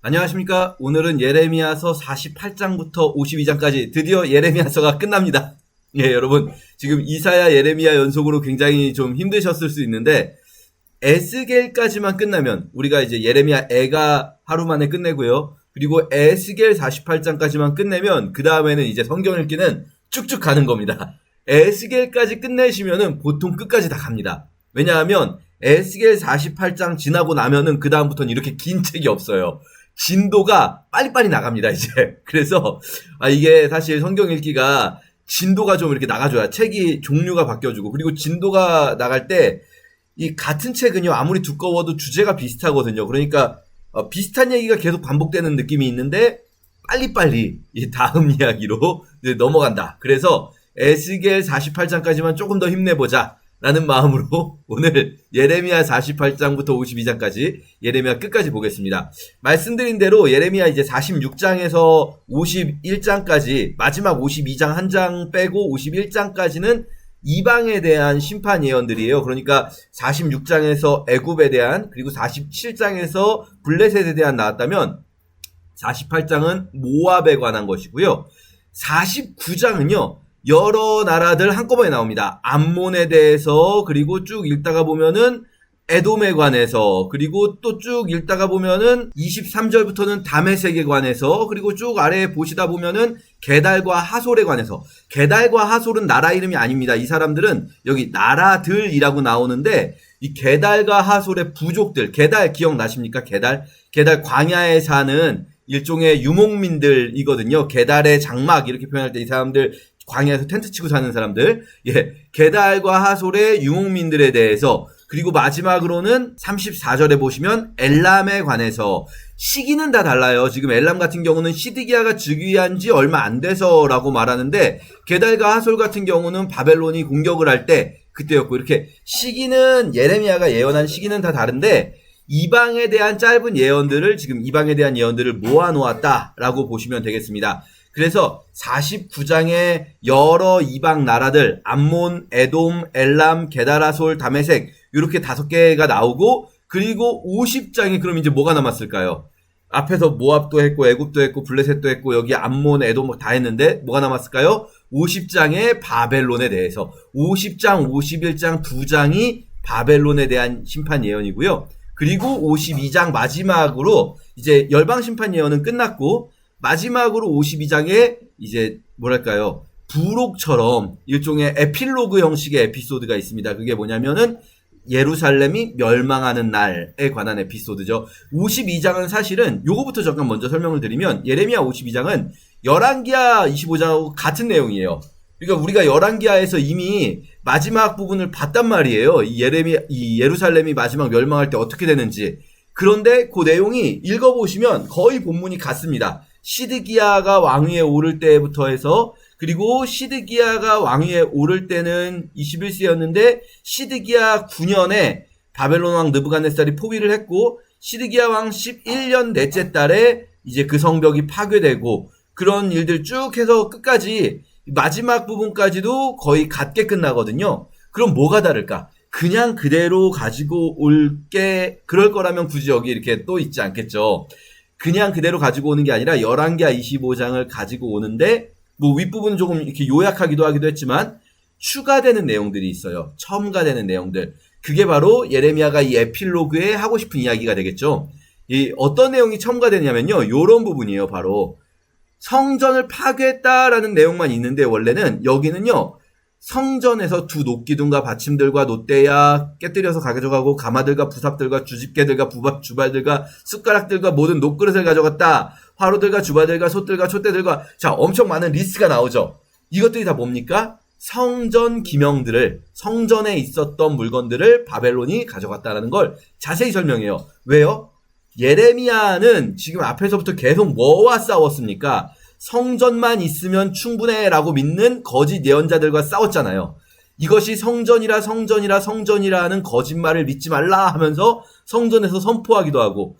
안녕하십니까. 오늘은 예레미야서 48장부터 52장까지 드디어 예레미야서가 끝납니다. 예, 여러분. 지금 이사야, 예레미야 연속으로 굉장히 좀 힘드셨을 수 있는데, 에스겔까지만 끝나면, 우리가 이제 예레미야 애가 하루 만에 끝내고요. 그리고 에스겔 48장까지만 끝내면, 그 다음에는 이제 성경 읽기는 쭉쭉 가는 겁니다. 에스겔까지 끝내시면은 보통 끝까지 다 갑니다. 왜냐하면, 에스겔 48장 지나고 나면은 그 다음부터는 이렇게 긴 책이 없어요. 진도가 빨리빨리 나갑니다, 이제. 그래서, 이게 사실 성경 읽기가 진도가 좀 이렇게 나가줘야 책이 종류가 바뀌어주고, 그리고 진도가 나갈 때, 이 같은 책은요, 아무리 두꺼워도 주제가 비슷하거든요. 그러니까, 비슷한 얘기가 계속 반복되는 느낌이 있는데, 빨리빨리 이 다음 이야기로 넘어간다. 그래서, 에스겔 48장까지만 조금 더 힘내보자. 라는 마음으로 오늘 예레미야 48장부터 52장까지 예레미야 끝까지 보겠습니다. 말씀드린 대로 예레미야 이제 46장에서 51장까지 마지막 52장 한 장 빼고 51장까지는 이방에 대한 심판 예언들이에요. 그러니까 46장에서 애굽에 대한 그리고 47장에서 블레셋에 대한 나왔다면 48장은 모압에 관한 것이고요. 49장은요. 여러 나라들 한꺼번에 나옵니다. 암몬에 대해서 그리고 쭉 읽다가 보면은 에돔에 관해서 그리고 또 쭉 읽다가 보면은 23절부터는 다메섹에 관해서 그리고 쭉 아래에 보시다 보면은 게달과 하솔에 관해서 게달과 하솔은 나라 이름이 아닙니다. 이 사람들은 여기 나라들이라고 나오는데 이 게달과 하솔의 부족들 게달 기억나십니까? 게달 광야에 사는 일종의 유목민들이거든요. 게달의 장막 이렇게 표현할 때 이 사람들 광야에서 텐트 치고 사는 사람들, 게달과 하솔의 유목민들에 대해서, 그리고 마지막으로는 34절에 보시면 엘람에 관해서, 시기는 다 달라요. 지금 엘람 같은 경우는 시드기야가 즉위한 지 얼마 안 돼서라고 말하는데, 게달과 하솔 같은 경우는 바벨론이 공격을 할 때, 그때였고, 이렇게 시기는, 예레미야가 예언한 시기는 다 다른데, 이방에 대한 짧은 예언들을, 지금 이방에 대한 예언들을 모아놓았다라고 보시면 되겠습니다. 그래서 49장의 여러 이방 나라들 암몬, 에돔, 엘람, 게다라솔, 다메섹 이렇게 5개가 나오고 그리고 50장에 그럼 이제 뭐가 남았을까요? 앞에서 모압도 했고 애굽도 했고 블레셋도 했고 여기 암몬, 에돔 다 했는데 뭐가 남았을까요? 50장의 바벨론에 대해서 50장, 51장 2장이 바벨론에 대한 심판 예언이고요. 그리고 52장 마지막으로 이제 열방 심판 예언은 끝났고 마지막으로 52장에 이제 뭐랄까요 부록처럼 일종의 에필로그 형식의 에피소드가 있습니다. 그게 뭐냐면은 예루살렘이 멸망하는 날에 관한 에피소드죠. 52장은 사실은 요거부터 잠깐 먼저 설명을 드리면 예레미야 52장은 열왕기하 25장하고 같은 내용이에요. 그러니까 우리가 열왕기하에서 이미 마지막 부분을 봤단 말이에요. 이 예루살렘이 마지막 멸망할 때 어떻게 되는지. 그런데 그 내용이 읽어보시면 거의 본문이 같습니다. 시드기야가 왕위에 오를 때부터 해서 그리고 시드기야가 왕위에 오를 때는 21세였는데 시드기야 9년에 바벨론 왕 느부갓네살이 포위를 했고 시드기야 왕 11년 넷째 달에 이제 그 성벽이 파괴되고 그런 일들 쭉 해서 끝까지 마지막 부분까지도 거의 같게 끝나거든요. 그럼 뭐가 다를까? 그냥 그대로 가지고 올게 그럴 거라면 굳이 여기 이렇게 또 있지 않겠죠. 그냥 그대로 가지고 오는 게 아니라 열왕기하 25장을 가지고 오는데 뭐 윗부분은 조금 이렇게 요약하기도 하기도 했지만 추가되는 내용들이 있어요. 첨가되는 내용들. 그게 바로 예레미야가 이 에필로그에 하고 싶은 이야기가 되겠죠. 이 어떤 내용이 첨가되냐면요. 요런 부분이에요. 바로 성전을 파괴했다라는 내용만 있는데 원래는 여기는요. 성전에서 두 녹기둥과 받침들과 놋대야 깨뜨려서 가져가고 가마들과 부삽들과 주집게들과 주발들과 숟가락들과 모든 녹그릇을 가져갔다. 화로들과 주바들과 솥들과 촛대들과 자 엄청 많은 리스트가 나오죠. 이것들이 다 뭡니까? 성전 기명들을 성전에 있었던 물건들을 바벨론이 가져갔다라는 걸 자세히 설명해요. 왜요? 예레미야는 지금 앞에서부터 계속 뭐와 싸웠습니까? 성전만 있으면 충분해라고 믿는 거짓 예언자들과 싸웠잖아요. 이것이 성전이라는 거짓말을 믿지 말라 하면서 성전에서 선포하기도 하고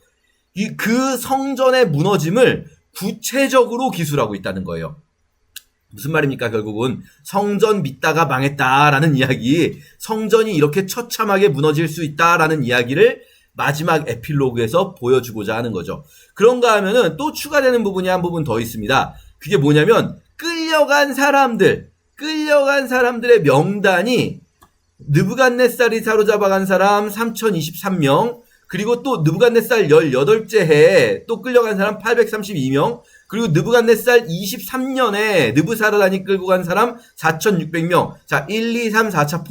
그 성전의 무너짐을 구체적으로 기술하고 있다는 거예요. 무슨 말입니까? 결국은 성전 믿다가 망했다라는 이야기, 성전이 이렇게 처참하게 무너질 수 있다라는 이야기를 마지막 에필로그에서 보여주고자 하는 거죠. 그런가 하면은 또 추가되는 부분이 한 부분 더 있습니다. 그게 뭐냐면 끌려간 사람들의 명단이 느부갓네살이 사로잡아간 사람 3023명, 그리고 또 느부갓네살 18째 해에 또 끌려간 사람 832명, 그리고 느부갓네살 23년에 느부사르단이 끌고 간 사람 4600명. 자, 1, 2, 3, 4차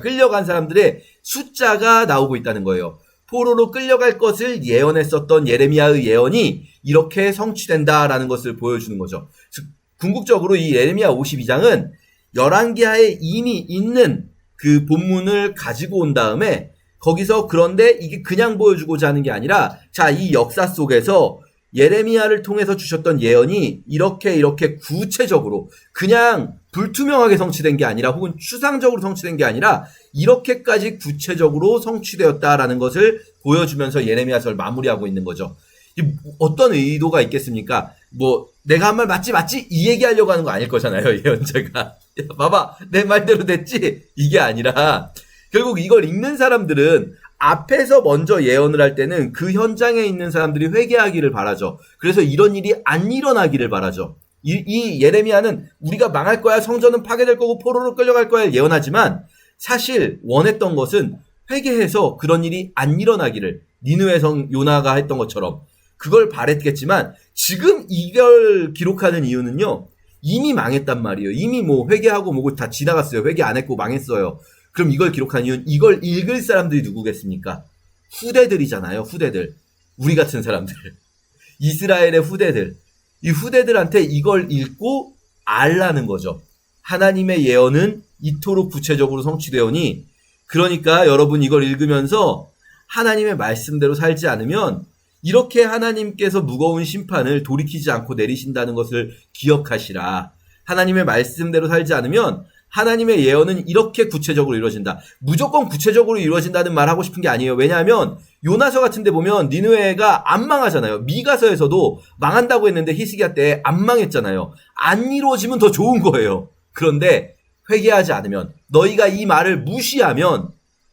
끌려간 사람들의 숫자가 나오고 있다는 거예요. 포로로 끌려갈 것을 예언했었던 예레미야의 예언이 이렇게 성취된다라는 것을 보여주는 거죠. 즉, 궁극적으로 이 예레미야 52장은 열왕기하에 이미 있는 그 본문을 가지고 온 다음에 거기서 그런데 이게 그냥 보여주고자 하는 게 아니라 자, 이 역사 속에서 예레미야를 통해서 주셨던 예언이 이렇게 구체적으로 그냥 불투명하게 성취된 게 아니라 혹은 추상적으로 성취된 게 아니라 이렇게까지 구체적으로 성취되었다라는 것을 보여주면서 예레미야서를 마무리하고 있는 거죠. 어떤 의도가 있겠습니까? 내가 한 말 맞지? 이 얘기하려고 하는 거 아닐 거잖아요, 예언자가. 야, 봐봐, 내 말대로 됐지? 이게 아니라 결국 이걸 읽는 사람들은 앞에서 먼저 예언을 할 때는 그 현장에 있는 사람들이 회개하기를 바라죠. 그래서 이런 일이 안 일어나기를 바라죠. 이 예레미야는 우리가 망할 거야, 성전은 파괴될 거고 포로로 끌려갈 거야 예언하지만 사실 원했던 것은 회개해서 그런 일이 안 일어나기를, 니느웨 성 요나가 했던 것처럼 그걸 바랬겠지만 지금 이걸 기록하는 이유는요, 이미 망했단 말이에요. 이미 회개하고 뭐고 다 지나갔어요. 회개 안 했고 망했어요. 그럼 이걸 기록한 이유는 이걸 읽을 사람들이 누구겠습니까? 후대들이잖아요. 후대들. 우리 같은 사람들. 이스라엘의 후대들. 이 후대들한테 이걸 읽고 알라는 거죠. 하나님의 예언은 이토록 구체적으로 성취되오니, 그러니까 여러분 이걸 읽으면서 하나님의 말씀대로 살지 않으면 이렇게 하나님께서 무거운 심판을 돌이키지 않고 내리신다는 것을 기억하시라. 하나님의 말씀대로 살지 않으면 하나님의 예언은 이렇게 구체적으로 이루어진다. 무조건 구체적으로 이루어진다는 말 하고 싶은 게 아니에요. 왜냐하면 요나서 같은 데 보면 니느웨가 안 망하잖아요. 미가서에서도 망한다고 했는데 히스기야 때 안 망했잖아요. 안 이루어지면 더 좋은 거예요. 그런데 회개하지 않으면, 너희가 이 말을 무시하면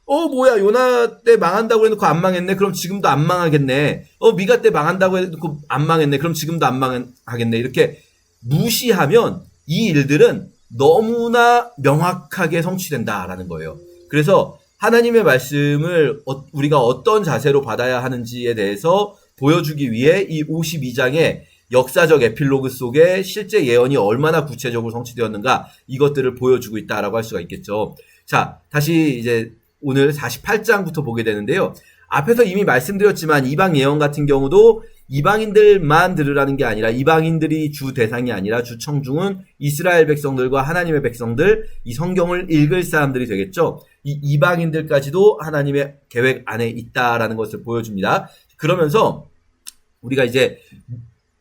뭐야, 요나 때 망한다고 해놓고 안 망했네. 그럼 지금도 안 망하겠네. 미가 때 망한다고 해놓고 안 망했네. 그럼 지금도 안 망하겠네. 이렇게 무시하면 이 일들은 너무나 명확하게 성취된다라는 거예요. 그래서 하나님의 말씀을 우리가 어떤 자세로 받아야 하는지에 대해서 보여주기 위해 이 52장의 역사적 에필로그 속에 실제 예언이 얼마나 구체적으로 성취되었는가, 이것들을 보여주고 있다라고 할 수가 있겠죠. 자, 다시 이제 오늘 48장부터 보게 되는데요. 앞에서 이미 말씀드렸지만 이방 예언 같은 경우도 이방인들만 들으라는 게 아니라, 이방인들이 주 대상이 아니라 주 청중은 이스라엘 백성들과 하나님의 백성들, 이 성경을 읽을 사람들이 되겠죠. 이 이방인들까지도 하나님의 계획 안에 있다라는 것을 보여줍니다. 그러면서 우리가 이제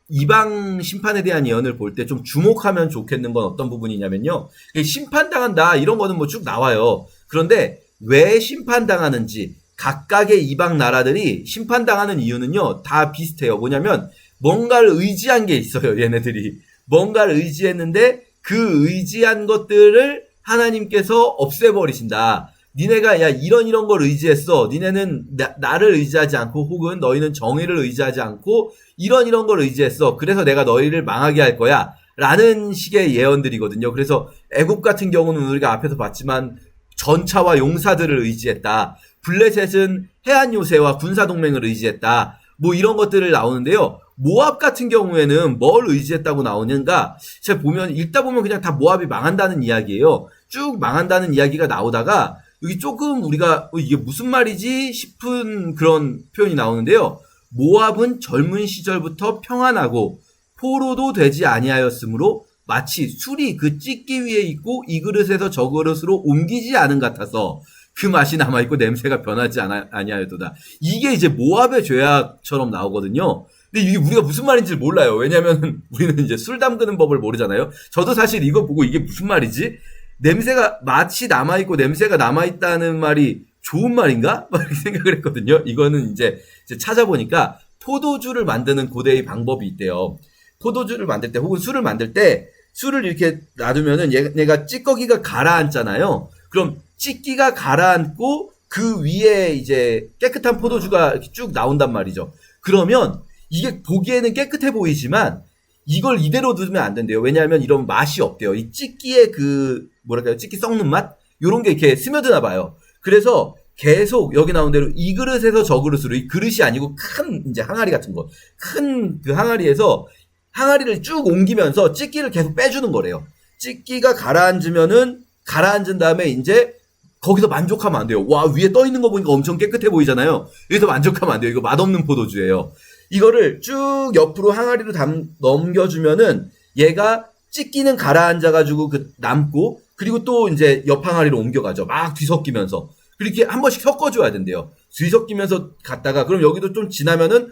이방 심판에 대한 예언을 볼 때 좀 주목하면 좋겠는 건 어떤 부분이냐면요, 심판당한다 이런 거는 쭉 나와요. 그런데 왜 심판당하는지, 각각의 이방 나라들이 심판당하는 이유는요 다 비슷해요. 뭐냐면 뭔가를 의지한 게 있어요. 얘네들이 뭔가를 의지했는데 그 의지한 것들을 하나님께서 없애버리신다. 니네가 이런 걸 의지했어. 니네는 나를 의지하지 않고, 혹은 너희는 정의를 의지하지 않고 이런 걸 의지했어. 그래서 내가 너희를 망하게 할 거야 라는 식의 예언들이거든요. 그래서 애굽 같은 경우는 우리가 앞에서 봤지만 전차와 용사들을 의지했다. 블레셋은 해안 요새와 군사 동맹을 의지했다. 이런 것들을 나오는데요. 모압 같은 경우에는 뭘 의지했다고 나오는가? 제가 읽다 보면 그냥 다 모압이 망한다는 이야기예요. 쭉 망한다는 이야기가 나오다가 여기 조금 우리가 이게 무슨 말이지 싶은 그런 표현이 나오는데요. 모압은 젊은 시절부터 평안하고 포로도 되지 아니하였으므로 마치 술이 그 찢기 위에 있고 이 그릇에서 저 그릇으로 옮기지 않은 같아서 그 맛이 남아있고 냄새가 변하지 아니하였도다. 이게 이제 모압의 죄악처럼 나오거든요. 근데 이게 우리가 무슨 말인지 몰라요. 왜냐면 우리는 이제 술 담그는 법을 모르잖아요. 저도 사실 이거 보고 이게 무슨 말이지? 냄새가 맛이 남아있고 냄새가 남아있다는 말이 좋은 말인가? 막 이렇게 생각을 했거든요. 이거는 이제 찾아보니까 포도주를 만드는 고대의 방법이 있대요. 포도주를 만들 때 혹은 술을 만들 때 술을 이렇게 놔두면은 얘가 찌꺼기가 가라앉잖아요. 그럼 찌기가 가라앉고 그 위에 이제 깨끗한 포도주가 이렇게 쭉 나온단 말이죠. 그러면 이게 보기에는 깨끗해 보이지만 이걸 이대로 두면 안 된대요. 왜냐하면 이런 맛이 없대요. 이 찌끼의 그 뭐랄까요, 찌끼 썩는 맛 요런 게 이렇게 스며드나 봐요. 그래서 계속 여기 나온 대로 이 그릇에서 저 그릇으로, 이 그릇이 아니고 큰 이제 항아리 같은 거, 큰 그 항아리에서 항아리를 쭉 옮기면서 찌끼를 계속 빼주는 거래요. 찌끼가 가라앉은 다음에 이제 거기서 만족하면 안 돼요. 와, 위에 떠 있는 거 보니까 엄청 깨끗해 보이잖아요. 여기서 만족하면 안 돼요. 이거 맛없는 포도주예요. 이거를 쭉 옆으로 항아리로 넘겨주면은 얘가 찌끼는 가라앉아가지고 남고, 그리고 또 이제 옆 항아리로 옮겨가죠. 막 뒤섞이면서. 그렇게 한 번씩 섞어줘야 된대요. 뒤섞이면서 갔다가, 그럼 여기도 좀 지나면은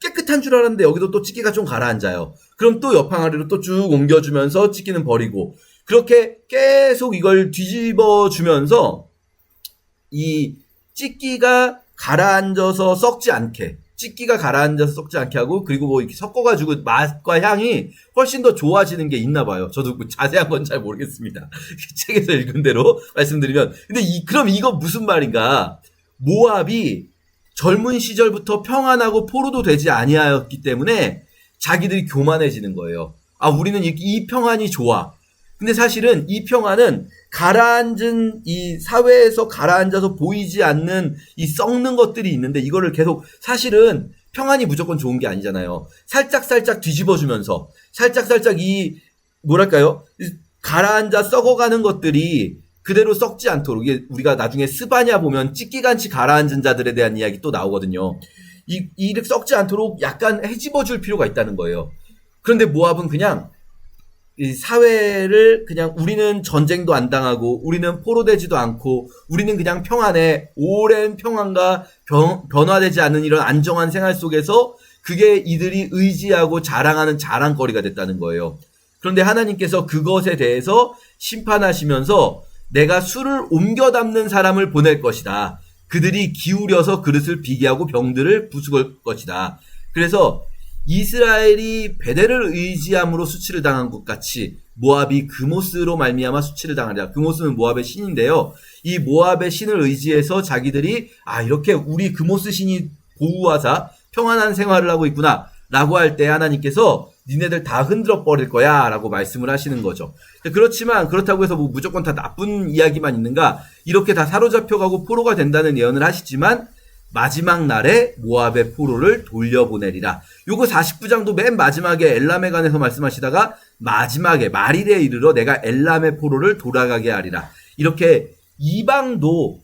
깨끗한 줄 알았는데 여기도 또 찌끼가 좀 가라앉아요. 그럼 또 옆 항아리로 또 쭉 옮겨주면서 찌끼는 버리고, 그렇게 계속 이걸 뒤집어주면서 이 찌끼가 가라앉아서 썩지 않게 하고, 그리고 뭐 이렇게 섞어가지고 맛과 향이 훨씬 더 좋아지는 게 있나 봐요. 저도 뭐 자세한 건 잘 모르겠습니다. 책에서 읽은 대로 말씀드리면. 근데 그럼 이거 무슨 말인가? 모압이 젊은 시절부터 평안하고 포로도 되지 아니하였기 때문에 자기들이 교만해지는 거예요. 아, 우리는 이 평안이 좋아. 근데 사실은 이 평안은 가라앉은 이 사회에서 가라앉아서 보이지 않는 이 썩는 것들이 있는데, 이거를 계속, 사실은 평안이 무조건 좋은 게 아니잖아요. 살짝살짝 뒤집어주면서 살짝살짝 이 뭐랄까요, 가라앉아 썩어가는 것들이 그대로 썩지 않도록, 이게 우리가 나중에 스바냐 보면 찌끼같이 가라앉은 자들에 대한 이야기 또 나오거든요. 이렇게 썩지 않도록 약간 헤집어줄 필요가 있다는 거예요. 그런데 모압은 그냥 이 사회를 그냥, 우리는 전쟁도 안 당하고 우리는 포로되지도 않고 우리는 그냥 평안해, 오랜 평안과 변화되지 않는 이런 안정한 생활 속에서 그게 이들이 의지하고 자랑하는 자랑거리가 됐다는 거예요. 그런데 하나님께서 그것에 대해서 심판하시면서 내가 술을 옮겨 담는 사람을 보낼 것이다. 그들이 기울여서 그릇을 비게 하고 병들을 부수을 것이다. 그래서 이스라엘이 베델을 의지함으로 수치를 당한 것 같이 모압이 그모스로 말미암아 수치를 당하리라. 그모스는 모압의 신인데요. 이 모압의 신을 의지해서 자기들이 이렇게 우리 그모스 신이 보호하사 평안한 생활을 하고 있구나 라고 할 때 하나님께서 니네들 다 흔들어 버릴 거야 라고 말씀을 하시는 거죠. 그렇지만 그렇다고 해서 뭐 무조건 다 나쁜 이야기만 있는가, 이렇게 다 사로잡혀가고 포로가 된다는 예언을 하시지만 마지막 날에 모압의 포로를 돌려보내리라. 요거 49장도 맨 마지막에 엘람에 관해서 말씀하시다가 마지막에 말일에 이르러 내가 엘람의 포로를 돌아가게 하리라. 이렇게 이방도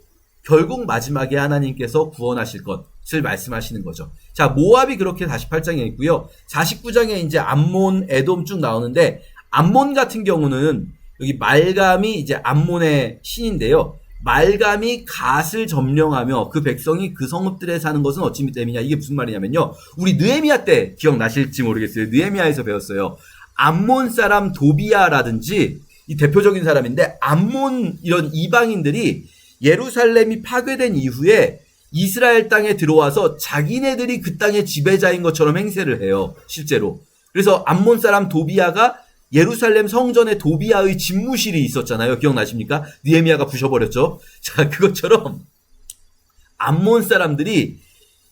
결국 마지막에 하나님께서 구원하실 것을 말씀하시는 거죠. 자, 모압이 그렇게 48장에 있고요. 49장에 이제 암몬, 에돔 쭉 나오는데, 암몬 같은 경우는 여기 말감이 이제 암몬의 신인데요. 말감이 갓을 점령하며 그 백성이 그 성읍들에 사는 것은 어찌 때문이냐. 이게 무슨 말이냐면요. 우리 느헤미야 때 기억나실지 모르겠어요. 느헤미야에서 배웠어요. 암몬 사람 도비아라든지 이 대표적인 사람인데, 암몬 이런 이방인들이 예루살렘이 파괴된 이후에 이스라엘 땅에 들어와서 자기네들이 그 땅의 지배자인 것처럼 행세를 해요. 실제로. 그래서 암몬 사람 도비아가 예루살렘 성전에 도비아의 집무실이 있었잖아요. 기억나십니까? 느헤미야가 부셔버렸죠. 자, 그것처럼 암몬 사람들이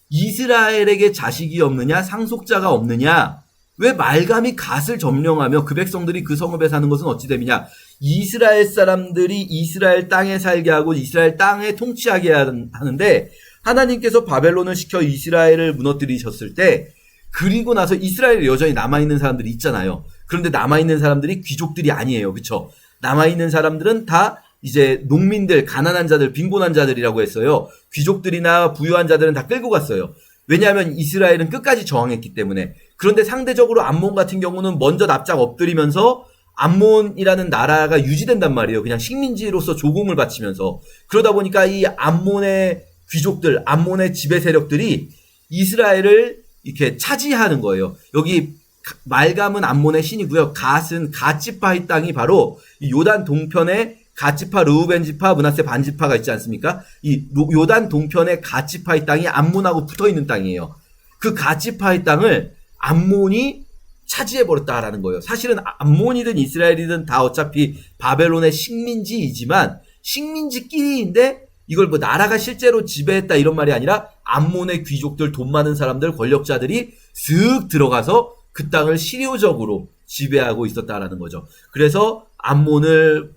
이스라엘에게 자식이 없느냐, 상속자가 없느냐, 왜 말감이 갓을 점령하며 그 백성들이 그 성읍에 사는 것은 어찌 됨이냐. 이스라엘 사람들이 이스라엘 땅에 살게 하고 이스라엘 땅에 통치하게 하는데, 하나님께서 바벨론을 시켜 이스라엘을 무너뜨리셨을 때, 그리고 나서 이스라엘에 여전히 남아있는 사람들이 있잖아요. 그런데 남아있는 사람들이 귀족들이 아니에요. 그쵸? 남아있는 사람들은 다 이제 농민들, 가난한 자들, 빈곤한 자들이라고 했어요. 귀족들이나 부유한 자들은 다 끌고 갔어요. 왜냐하면 이스라엘은 끝까지 저항했기 때문에. 그런데 상대적으로 암몬 같은 경우는 먼저 납작 엎드리면서 암몬이라는 나라가 유지된단 말이에요. 그냥 식민지로서 조공을 바치면서. 그러다 보니까 이 암몬의 귀족들, 암몬의 지배 세력들이 이스라엘을 이렇게 차지하는 거예요. 여기 말감은 암몬의 신이고요. 갓은 갓지파의 땅이 바로 이 요단 동편에 갓지파, 르우벤 지파, 므낫세 반 지파가 있지 않습니까? 이 요단 동편의 갓지파의 땅이 암몬하고 붙어있는 땅이에요. 그 갓지파의 땅을 암몬이 차지해버렸다라는 거예요. 사실은 암몬이든 이스라엘이든 다 어차피 바벨론의 식민지이지만 식민지끼리인데 이걸 뭐 나라가 실제로 지배했다 이런 말이 아니라 암몬의 귀족들, 돈 많은 사람들, 권력자들이 슥 들어가서 그 땅을 실효적으로 지배하고 있었다라는 거죠. 그래서 암몬을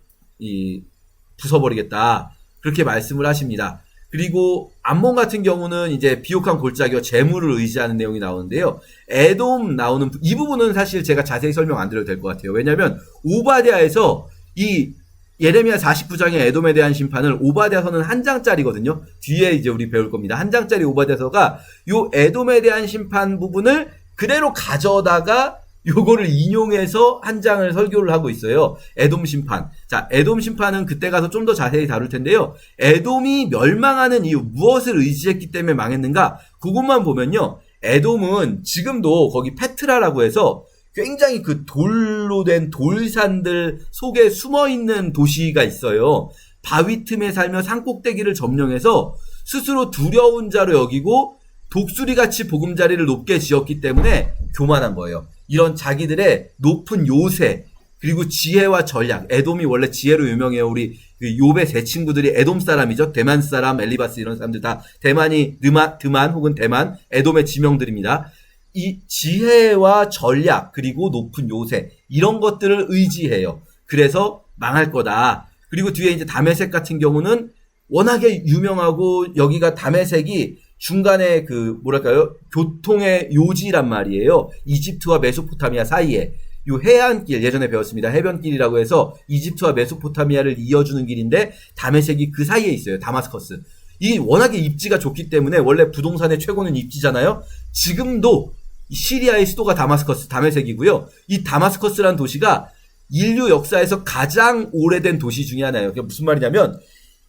부숴버리겠다 그렇게 말씀을 하십니다. 그리고 암몬 같은 경우는 이제 비옥한 골짜기와 재물을 의지하는 내용이 나오는데요. 에돔 나오는 이 부분은 사실 제가 자세히 설명 안 드려도 될 것 같아요. 왜냐하면 오바댜에서 이 예레미야 49장의 에돔에 대한 심판을 오바댜서는 한 장짜리거든요. 뒤에 이제 우리 배울 겁니다. 한 장짜리 오바댜서가 요 에돔에 대한 심판 부분을 그대로 가져다가 요거를 인용해서 한 장을 설교를 하고 있어요. 에돔 심판. 자, 에돔 심판은 그때 가서 좀 더 자세히 다룰 텐데요. 에돔이 멸망하는 이유, 무엇을 의지했기 때문에 망했는가? 그것만 보면요. 에돔은 지금도 거기 페트라라고 해서 굉장히 그 돌로 된 돌산들 속에 숨어있는 도시가 있어요. 바위 틈에 살며 산꼭대기를 점령해서 스스로 두려운 자로 여기고 독수리같이 보금자리를 높게 지었기 때문에 교만한 거예요. 이런 자기들의 높은 요새 그리고 지혜와 전략. 에돔이 원래 지혜로 유명해요. 우리 그 욥의 세 친구들이 에돔 사람이죠. 대만 사람, 엘리바스 이런 사람들 다 대만이 드만 혹은 대만, 에돔의 지명들입니다. 이 지혜와 전략 그리고 높은 요새 이런 것들을 의지해요. 그래서 망할 거다. 그리고 뒤에 이제 다메섹 같은 경우는 워낙에 유명하고 여기가 다메섹이 중간에 그 뭐랄까요 교통의 요지란 말이에요. 이집트와 메소포타미아 사이에 요 해안길 예전에 배웠습니다. 해변길이라고 해서 이집트와 메소포타미아를 이어주는 길인데 다메섹이 그 사이에 있어요. 다마스커스. 이 워낙에 입지가 좋기 때문에 원래 부동산의 최고는 입지잖아요. 지금도 시리아의 수도가 다메섹이고요. 이 다마스커스라는 도시가 인류 역사에서 가장 오래된 도시 중에 하나예요. 그게 무슨 말이냐면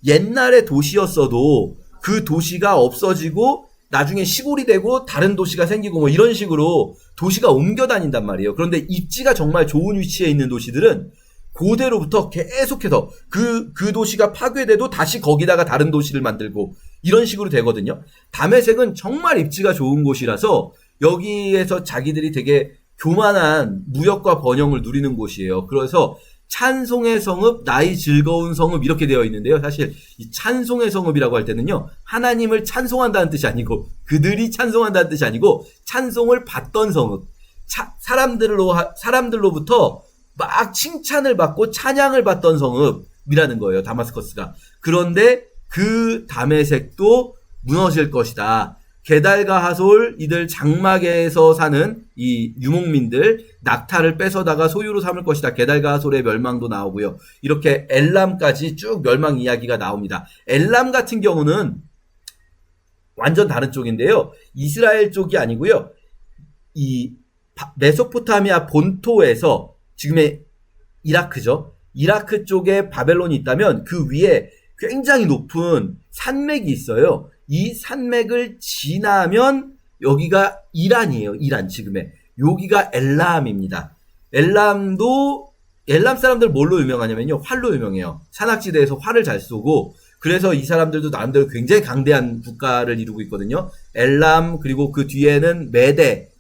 옛날의 도시였어도 그 도시가 없어지고 나중에 시골이 되고 다른 도시가 생기고 뭐 이런 식으로 도시가 옮겨 다닌단 말이에요. 그런데 입지가 정말 좋은 위치에 있는 도시들은 고대로부터 계속해서 그 도시가 파괴돼도 다시 거기다가 다른 도시를 만들고 이런 식으로 되거든요. 다메섹은 정말 입지가 좋은 곳이라서 여기에서 자기들이 되게 교만한 무역과 번영을 누리는 곳이에요. 그래서 찬송의 성읍, 나의 즐거운 성읍 이렇게 되어 있는데요. 사실 이 찬송의 성읍이라고 할 때는요. 하나님을 찬송한다는 뜻이 아니고 그들이 찬송한다는 뜻이 아니고 찬송을 받던 성읍. 사람들로부터 막 칭찬을 받고 찬양을 받던 성읍이라는 거예요. 다마스커스가. 그런데 그 다메섹도 무너질 것이다. 게달과 하솔 이들 장막에서 사는 이 유목민들 낙타를 뺏어다가 소유로 삼을 것이다. 게달과 하솔의 멸망도 나오고요. 이렇게 엘람까지 쭉 멸망 이야기가 나옵니다. 엘람 같은 경우는 완전 다른 쪽인데요. 이스라엘 쪽이 아니고요. 이 메소포타미아 본토에서 지금의 이라크죠. 이라크 쪽에 바벨론이 있다면 그 위에 굉장히 높은 산맥이 있어요. 이 산맥을 지나면 여기가 이란이에요. 이란 지금의. 여기가 엘람입니다. 엘람 사람들 뭘로 유명하냐면요. 활로 유명해요. 산악지대에서 활을 잘 쏘고 그래서 이 사람들도 나름대로 굉장히 강대한 국가를 이루고 있거든요. 엘람 그리고 그 뒤에는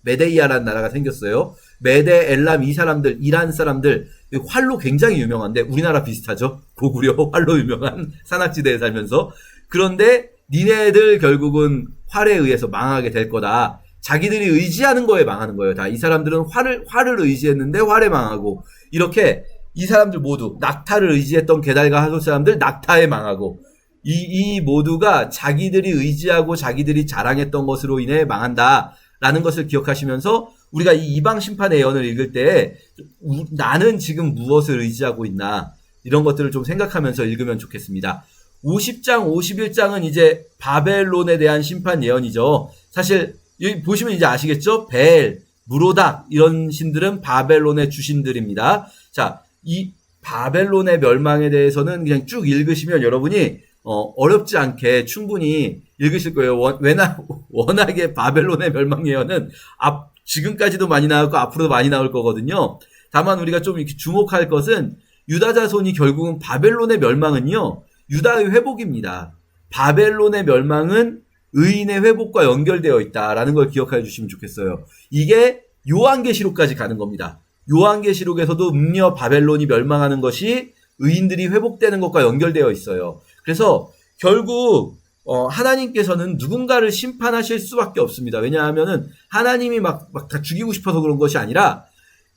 메데이아라는 나라가 생겼어요. 메데, 엘람 이 사람들, 이란 사람들 활로 굉장히 유명한데 우리나라 비슷하죠. 고구려 활로 유명한 산악지대에 살면서. 그런데 니네들 결국은 활에 의해서 망하게 될 거다. 자기들이 의지하는 거에 망하는 거예요. 다 이 사람들은 활을 의지했는데 활에 망하고 이렇게 이 사람들 모두 낙타를 의지했던 게달과 하솔 사람들 낙타에 망하고 이 모두가 자기들이 의지하고 자기들이 자랑했던 것으로 인해 망한다라는 것을 기억하시면서 우리가 이 이방 심판의 예언을 읽을 때 나는 지금 무엇을 의지하고 있나 이런 것들을 좀 생각하면서 읽으면 좋겠습니다. 50장, 51장은 이제 바벨론에 대한 심판 예언이죠. 사실 여기 보시면 이제 아시겠죠? 벨, 무로닥 이런 신들은 바벨론의 주신들입니다. 자, 이 바벨론의 멸망에 대해서는 그냥 쭉 읽으시면 여러분이 어렵지 않게 충분히 읽으실 거예요. 워낙에 바벨론의 멸망 예언은 지금까지도 많이 나왔고 앞으로도 많이 나올 거거든요. 다만 우리가 좀 이렇게 주목할 것은 유다 자손이 결국은 바벨론의 멸망은요. 유다의 회복입니다. 바벨론의 멸망은 의인의 회복과 연결되어 있다라는 걸 기억해 주시면 좋겠어요. 이게 요한계시록까지 가는 겁니다. 요한계시록에서도 음녀 바벨론이 멸망하는 것이 의인들이 회복되는 것과 연결되어 있어요. 그래서 결국 하나님께서는 누군가를 심판하실 수밖에 없습니다. 왜냐하면은 하나님이 막 다 죽이고 싶어서 그런 것이 아니라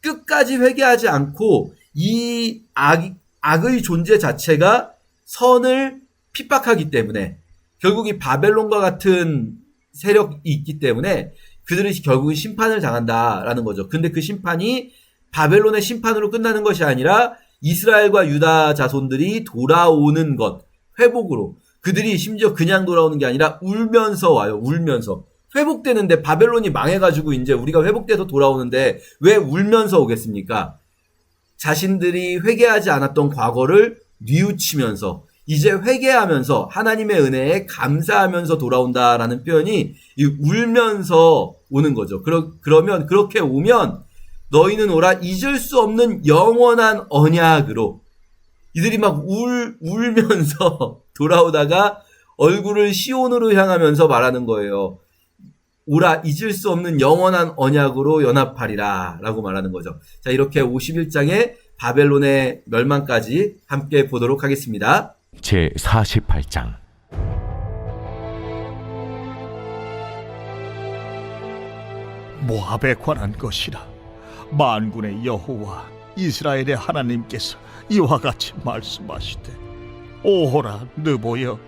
끝까지 회개하지 않고 이 악의 존재 자체가 선을 핍박하기 때문에, 결국 이 바벨론과 같은 세력이 있기 때문에 그들은 결국은 심판을 당한다라는 거죠. 근데 그 심판이 바벨론의 심판으로 끝나는 것이 아니라 이스라엘과 유다 자손들이 돌아오는 것, 회복으로. 그들이 심지어 그냥 돌아오는 게 아니라 울면서 와요. 울면서. 회복되는데, 바벨론이 망해가지고 이제 우리가 회복돼서 돌아오는데 왜 울면서 오겠습니까? 자신들이 회개하지 않았던 과거를 뉘우치면서 이제 회개하면서 하나님의 은혜에 감사하면서 돌아온다라는 표현이 울면서 오는 거죠. 그러면 그렇게 오면 너희는 오라 잊을 수 없는 영원한 언약으로. 이들이 막 울면서 돌아오다가 얼굴을 시온으로 향하면서 말하는 거예요. 오라 잊을 수 없는 영원한 언약으로 연합하리라 라고 말하는 거죠. 자, 이렇게 51장의 바벨론의 멸망까지 함께 보도록 하겠습니다. 제 48장. 모압에 관한 것이라. 만군의 여호와 이스라엘의 하나님께서 이와 같이 말씀하시되, 오호라 느보여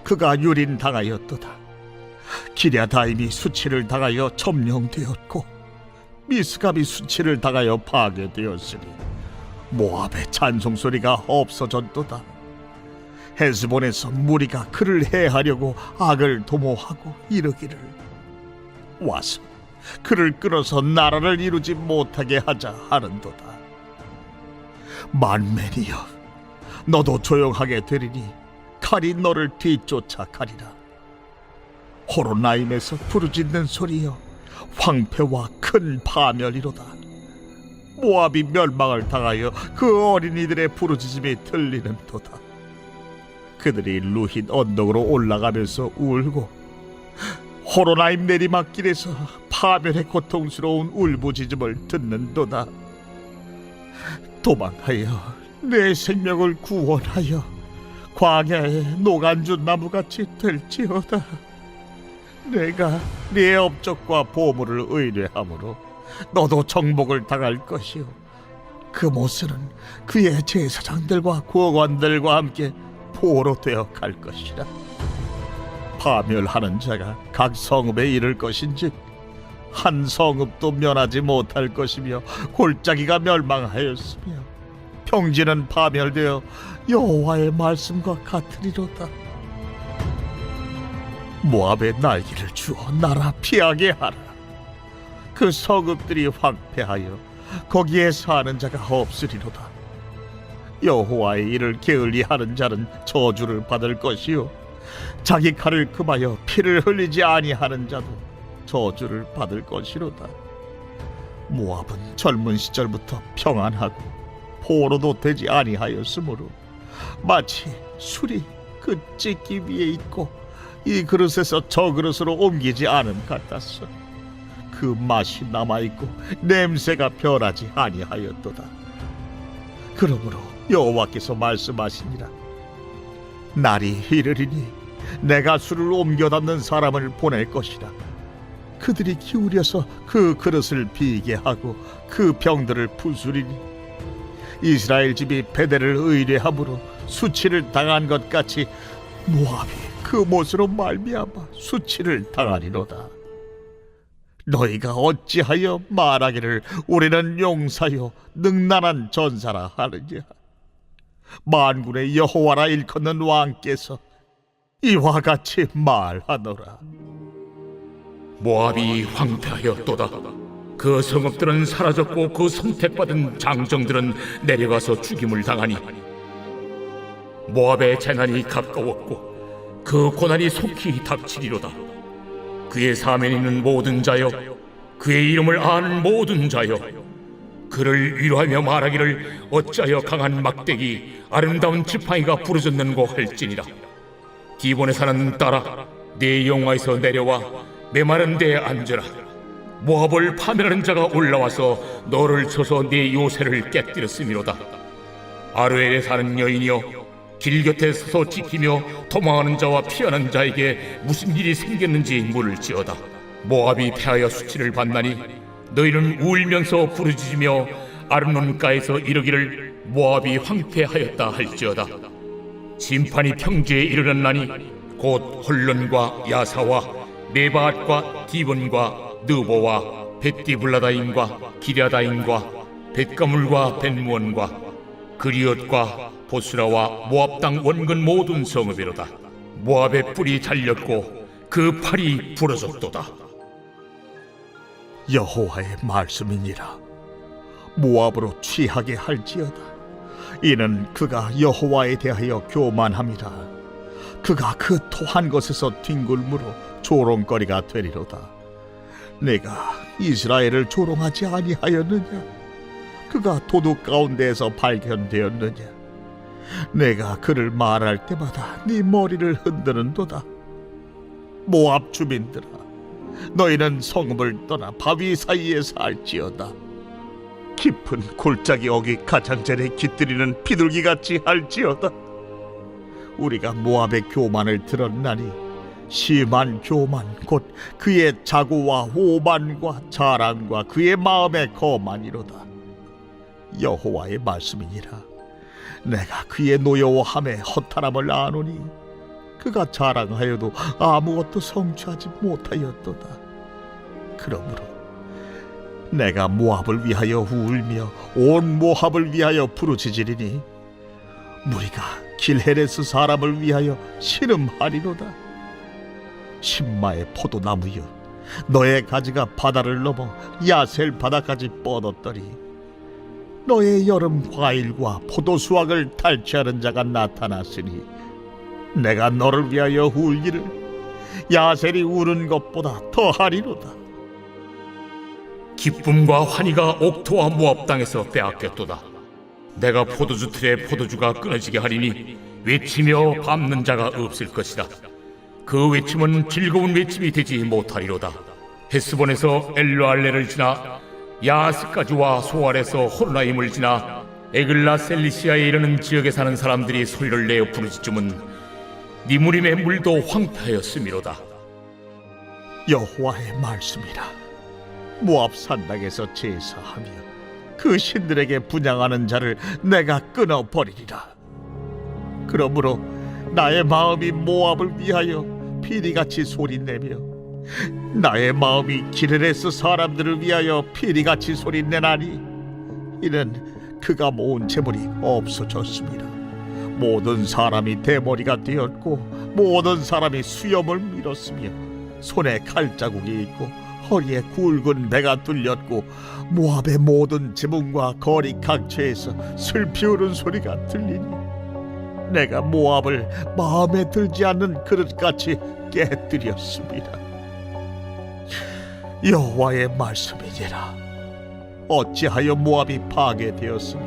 그가 유린당하였도다. 기랴다임이 수치를 당하여 점령되었고 미스갑이 수치를 당하여 파괴되었으니 모압의 찬송소리가 없어졌도다. 헤스본에서 무리가 그를 해하려고 악을 도모하고 이르기를, 와서 그를 끌어서 나라를 이루지 못하게 하자 하는도다. 만맨이여, 너도 조용하게 되리니 칼이 너를 뒤쫓아 가리라. 호로나임에서 부르짖는 소리여, 황폐와 큰 파멸이로다. 모압이 멸망을 당하여 그 어린이들의 부르짖음이 들리는도다. 그들이 루힌 언덕으로 올라가면서 울고 호로나임 내리막길에서 파멸의 고통스러운 울부짖음을 듣는도다. 도망하여 내 생명을 구원하여 광야의 노간주 나무같이 될지어다. 내가 네 업적과 보물을 의뢰함으로 너도 정복을 당할 것이요, 그 모습은 그의 제사장들과 구원관들과 함께 포로 되어 갈 것이라. 파멸하는 자가 각 성읍에 이를 것인즉 한 성읍도 면하지 못할 것이며, 골짜기가 멸망하였으며 평지는 파멸되어 여호와의 말씀과 같으리로다. 모압의 날개를 주어 나라 피하게 하라. 그 성읍들이 황폐하여 거기에 사는 자가 없으리로다. 여호와의 일을 게을리하는 자는 저주를 받을 것이요, 자기 칼을 금하여 피를 흘리지 아니하는 자도 저주를 받을 것이로다. 모압은 젊은 시절부터 평안하고 포로도 되지 아니하였으므로 마치 술이 그 찢기 위에 있고 이 그릇에서 저 그릇으로 옮기지 않음 같았어. 그 맛이 남아있고 냄새가 변하지 아니하였도다. 그러므로 여호와께서 말씀하시니라. 날이 이르리니 내가 술을 옮겨 담는 사람을 보낼 것이라. 그들이 기울여서 그 그릇을 비게 하고 그 병들을 부수리니 이스라엘 집이 베델을 의뢰함으로 수치를 당한 것 같이 모압이 그 못으로 말미암아 수치를 당하리로다. 너희가 어찌하여 말하기를 우리는 용사요 능란한 전사라 하느냐. 만군의 여호와라 일컫는 왕께서 이와 같이 말하노라. 모압이 황폐하였도다. 그 성읍들은 사라졌고 그 선택받은 장정들은 내려가서 죽임을 당하니 모압의 재난이 가까웠고 그 고난이 속히 닥치리로다. 그의 사면에 있는 모든 자여, 그의 이름을 아는 모든 자여, 그를 위로하며 말하기를 어찌하여 강한 막대기 아름다운 지팡이가 부르짖는고 할지니라. 기본에 사는 딸아, 네 영화에서 내려와 메마른 데에 앉으라. 모압을 파멸하는 자가 올라와서 너를 쳐서 네 요새를 깨뜨렸음이로다. 아르엘에 사는 여인이여, 길 곁에 서서 지키며 도망하는 자와 피하는 자에게 무슨 일이 생겼는지 물을지어다. 모압이 패하여 수치를 받나니 너희는 울면서 부르짖으며 아르논가에서 이르기를 모압이 황폐하였다 할지어다. 심판이 평지에 이르렀나니 곧 홀론과 야사와 메바앗과 디본과 느보와 벳디블라다임과 기랴다임과 벳가물과 벳무원과 그리엇과 보스라와 모압 땅 원근 모든 성읍이로다. 모압의 뿔이 잘렸고 그 팔이 부러졌도다. 여호와의 말씀이니라. 모압으로 취하게 할지어다. 이는 그가 여호와에 대하여 교만함이라. 그가 그 토한 것에서 뒹굴므로 조롱거리가 되리로다. 내가 이스라엘을 조롱하지 아니하였느냐? 그가 도둑 가운데에서 발견되었느냐? 내가 그를 말할 때마다 네 머리를 흔드는도다. 모압 주민들아, 너희는 성읍을 떠나 바위 사이에 살지어다. 깊은 골짜기 어기 가장자리에 깃들이는 비둘기같이 할지어다. 우리가 모압의 교만을 들었나니 심한 교만 곧 그의 자고와 오만과 자랑과 그의 마음의 거만이로다. 여호와의 말씀이니라. 내가 그의 노여워함에 허탈함을 아노니 그가 자랑하여도 아무것도 성취하지 못하였도다. 그러므로 내가 모압을 위하여 울며 온 모압을 위하여 부르짖으리니 무리가 길헤레스 사람을 위하여 신음하리로다. 신마의 포도나무여, 너의 가지가 바다를 넘어 야셀 바다까지 뻗었더니 너의 여름 과일과 포도 수확을 탈취하는 자가 나타났으니 내가 너를 위하여 울기를 야셀이 우는 것보다 더하리로다. 기쁨과 환희가 옥토와 모압 땅에서 빼앗겼도다. 내가 포도주 틀에 포도주가 끊어지게 하리니 외치며 밟는 자가 없을 것이다. 그 외침은 즐거운 외침이 되지 못하리로다. 헤스본에서 엘르알레를 지나 야스까지와 소알에서 호르나임을 지나 에글라 셀리시아에 이르는 지역에 사는 사람들이 소리를 내어 부르짖음은 니무림의 물도 황폐하였음이로다. 여호와의 말씀이라. 모압 산당에서 제사하며 그 신들에게 분향하는 자를 내가 끊어버리리라. 그러므로 나의 마음이 모압을 위하여 피리같이 소리내며 나의 마음이 기르레스 사람들을 위하여 피리같이 소리내나니 이는 그가 모은 재물이 없어졌습니다. 모든 사람이 대머리가 되었고 모든 사람이 수염을 밀었으며 손에 칼자국이 있고 허리에 굵은 배가 뚫렸고 모압의 모든 지붕과 거리 각처에서 슬피 우는 소리가 들리니 내가 모압을 마음에 들지 않는 그릇같이 깨뜨렸습니다. 여호와의 말씀이니라. 어찌하여 모압이 파괴되었으며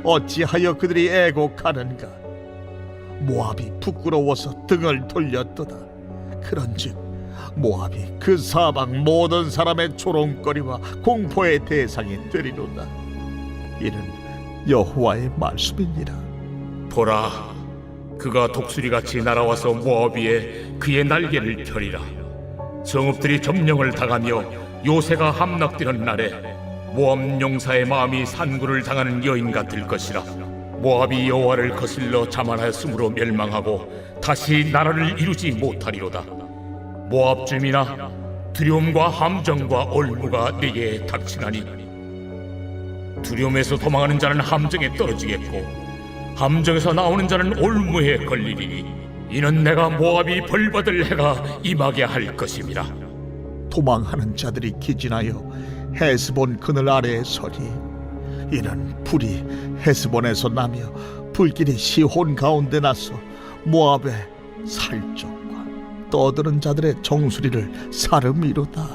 어찌하여 그들이 애곡하는가? 모압이 부끄러워서 등을 돌렸도다. 그런즉 모압이 그 사방 모든 사람의 조롱거리와 공포의 대상이 되리로다. 이는 여호와의 말씀이니라. 보라, 그가 독수리같이 날아와서 모압 위에 그의 날개를 펴리라. 성읍들이 점령을 당하며 요새가 함락되는 날에 모압 용사의 마음이 산구를 당하는 여인 같을 것이라. 모압이 여호와를 거슬러 자만하였으므로 멸망하고 다시 나라를 이루지 못하리로다. 모압 주민아, 두려움과 함정과 올무가 네게 닥치나니 두려움에서 도망하는 자는 함정에 떨어지겠고 함정에서 나오는 자는 올무에 걸리리니 이는 내가 모압이 벌받을 해가 임하게 할 것임이라. 도망하는 자들이 기진하여 헤스본 그늘 아래에 서리. 이는 불이 헤스본에서 나며 불길이 시혼 가운데 나서 모압의 살적과 떠드는 자들의 정수리를 사름이로다.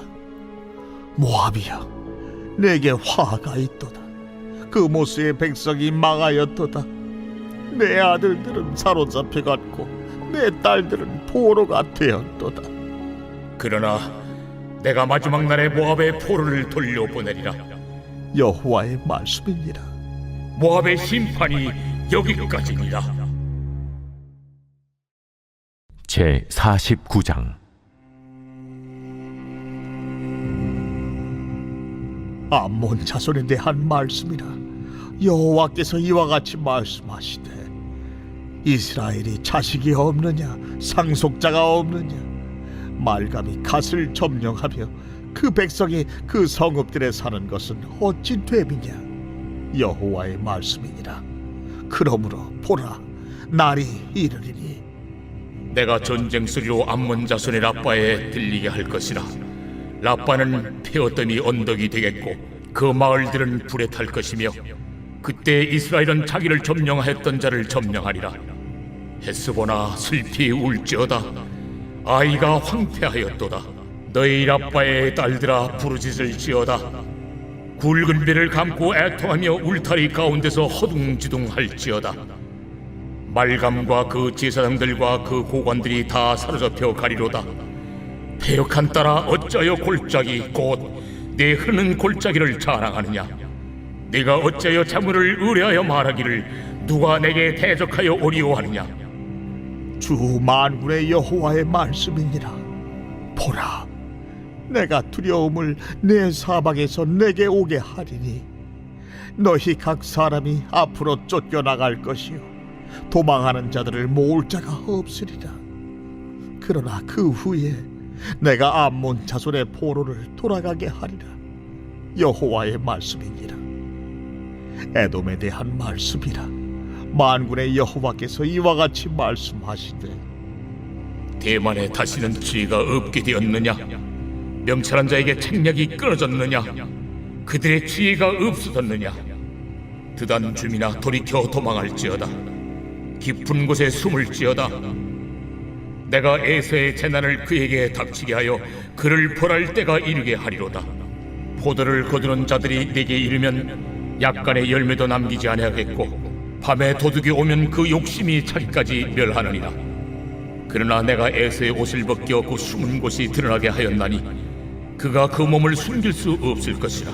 모압이여, 내게 화가 있도다. 그 모스의 백성이 망하였도다. 내 아들들은 사로잡혀 갔고 내 딸들은 포로가 되었도다. 그러나 내가 마지막 날에 모압의 포로를 돌려보내리라. 여호와의 말씀이니라. 모압의 심판이 여기까지니라. 제 49장. 암몬 자손에 대한 말씀이라. 여호와께서 이와 같이 말씀하시되 이스라엘이 자식이 없느냐 상속자가 없느냐 말감이 갓을 점령하며 그 백성이 그 성읍들에 사는 것은 어찌 됨이냐 여호와의 말씀이니라. 그러므로 보라 날이 이르리니 내가 전쟁 소리로 암몬 자손의 라빠에 들리게 할 것이라. 라빠는 태어더니 언덕이 되겠고 그 마을들은 불에 탈 것이며 그때 이스라엘은 자기를 점령하였던 자를 점령하리라. 헤스보나 슬피 울지어다. 아이가 황폐하였도다. 너희 라빠의 딸들아 부르짖을 지어다. 굵은 배를 감고 애통하며 울타리 가운데서 허둥지둥할지어다. 말감과 그 제사장들과 그 고관들이 다 사로잡혀 가리로다. 패역한 딸아 어찌하여 골짜기 곧 내 흐르는 골짜기를 자랑하느냐. 네가 어찌하여 자물을 의뢰하여 말하기를 누가 내게 대적하여 오리오 하느냐. 주 만군의 여호와의 말씀이니라. 보라 내가 두려움을 내 사방에서 내게 오게 하리니 너희 각 사람이 앞으로 쫓겨나갈 것이요 도망하는 자들을 모을 자가 없으리라. 그러나 그 후에 내가 암몬 자손의 포로를 돌아가게 하리라. 여호와의 말씀이니라. 에돔에 대한 말씀이라. 만군의 여호와께서 이와 같이 말씀하시되 대만에 다시는 지혜가 없게 되었느냐. 명철한 자에게 책략이 끊어졌느냐. 그들의 지혜가 없어졌느냐. 드단 주민아 돌이켜 도망할지어다. 깊은 곳에 숨을지어다. 내가 에서의 재난을 그에게 닥치게 하여 그를 벌할 때가 이르게 하리로다. 포도를 거두는 자들이 내게 이르면 약간의 열매도 남기지 아니하겠고 밤에 도둑이 오면 그 욕심이 자기까지 멸하느니라. 그러나 내가 에서의 옷을 벗겨 그 숨은 곳이 드러나게 하였나니 그가 그 몸을 숨길 수 없을 것이라.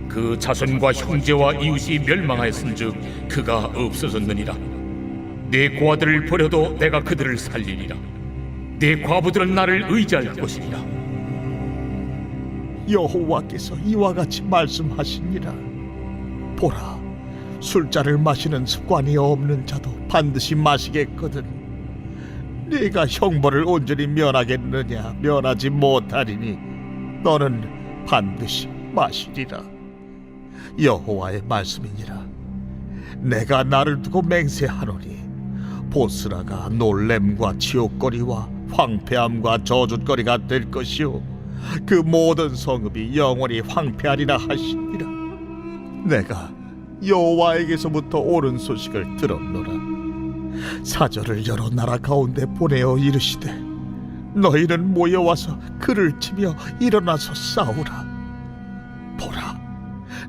그 자손과 형제와 이웃이 멸망하였은즉 그가 없어졌느니라. 내 고아들을 버려도 내가 그들을 살리리라. 내 과부들은 나를 의지할 것이니라. 여호와께서 이와 같이 말씀하시니라. 보라 술자를 마시는 습관이 없는 자도 반드시 마시겠거든. 네가 형벌을 온전히 면하겠느냐. 면하지 못하리니 너는 반드시 마시리라. 여호와의 말씀이니라. 내가 나를 두고 맹세하노니 보스라가 놀램과 치욕거리와 황폐함과 저주거리가 될 것이요 그 모든 성읍이 영원히 황폐하리라 하시니라. 내가 여호와에게서부터 옳은 소식을 들었노라. 사절을 여러 나라 가운데 보내어 이르시되 너희는 모여와서 그를 치며 일어나서 싸우라. 보라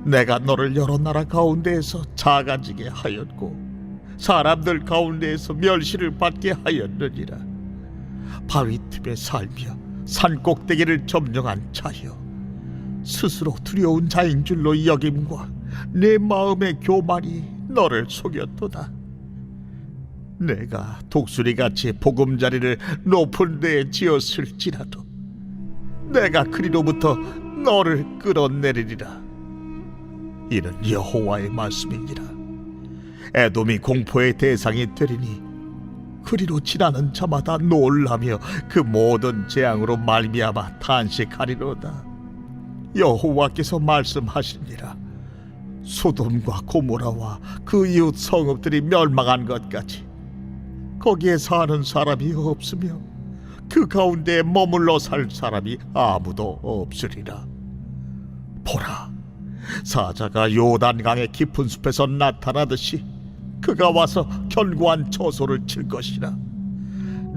내가 너를 여러 나라 가운데에서 작아지게 하였고 사람들 가운데에서 멸시를 받게 하였느니라. 바위 틈에 살며 산 꼭대기를 점령한 자여 스스로 두려운 자인 줄로 여김과 내 마음의 교만이 너를 속였도다. 내가 독수리같이 보금자리를 높은 데에 지었을지라도 내가 그리로부터 너를 끌어내리리라. 이는 여호와의 말씀이니라. 에돔이 공포의 대상이 되리니 그리로 지나는 자마다 놀라며 그 모든 재앙으로 말미암아 탄식하리로다. 여호와께서 말씀하시니라. 소돔과 고모라와 그 이웃 성읍들이 멸망한 것 같이 거기에 사는 사람이 없으며 그 가운데 머물러 살 사람이 아무도 없으리라. 보라 사자가 요단강의 깊은 숲에서 나타나듯이 그가 와서 견고한 처소를 칠 것이라.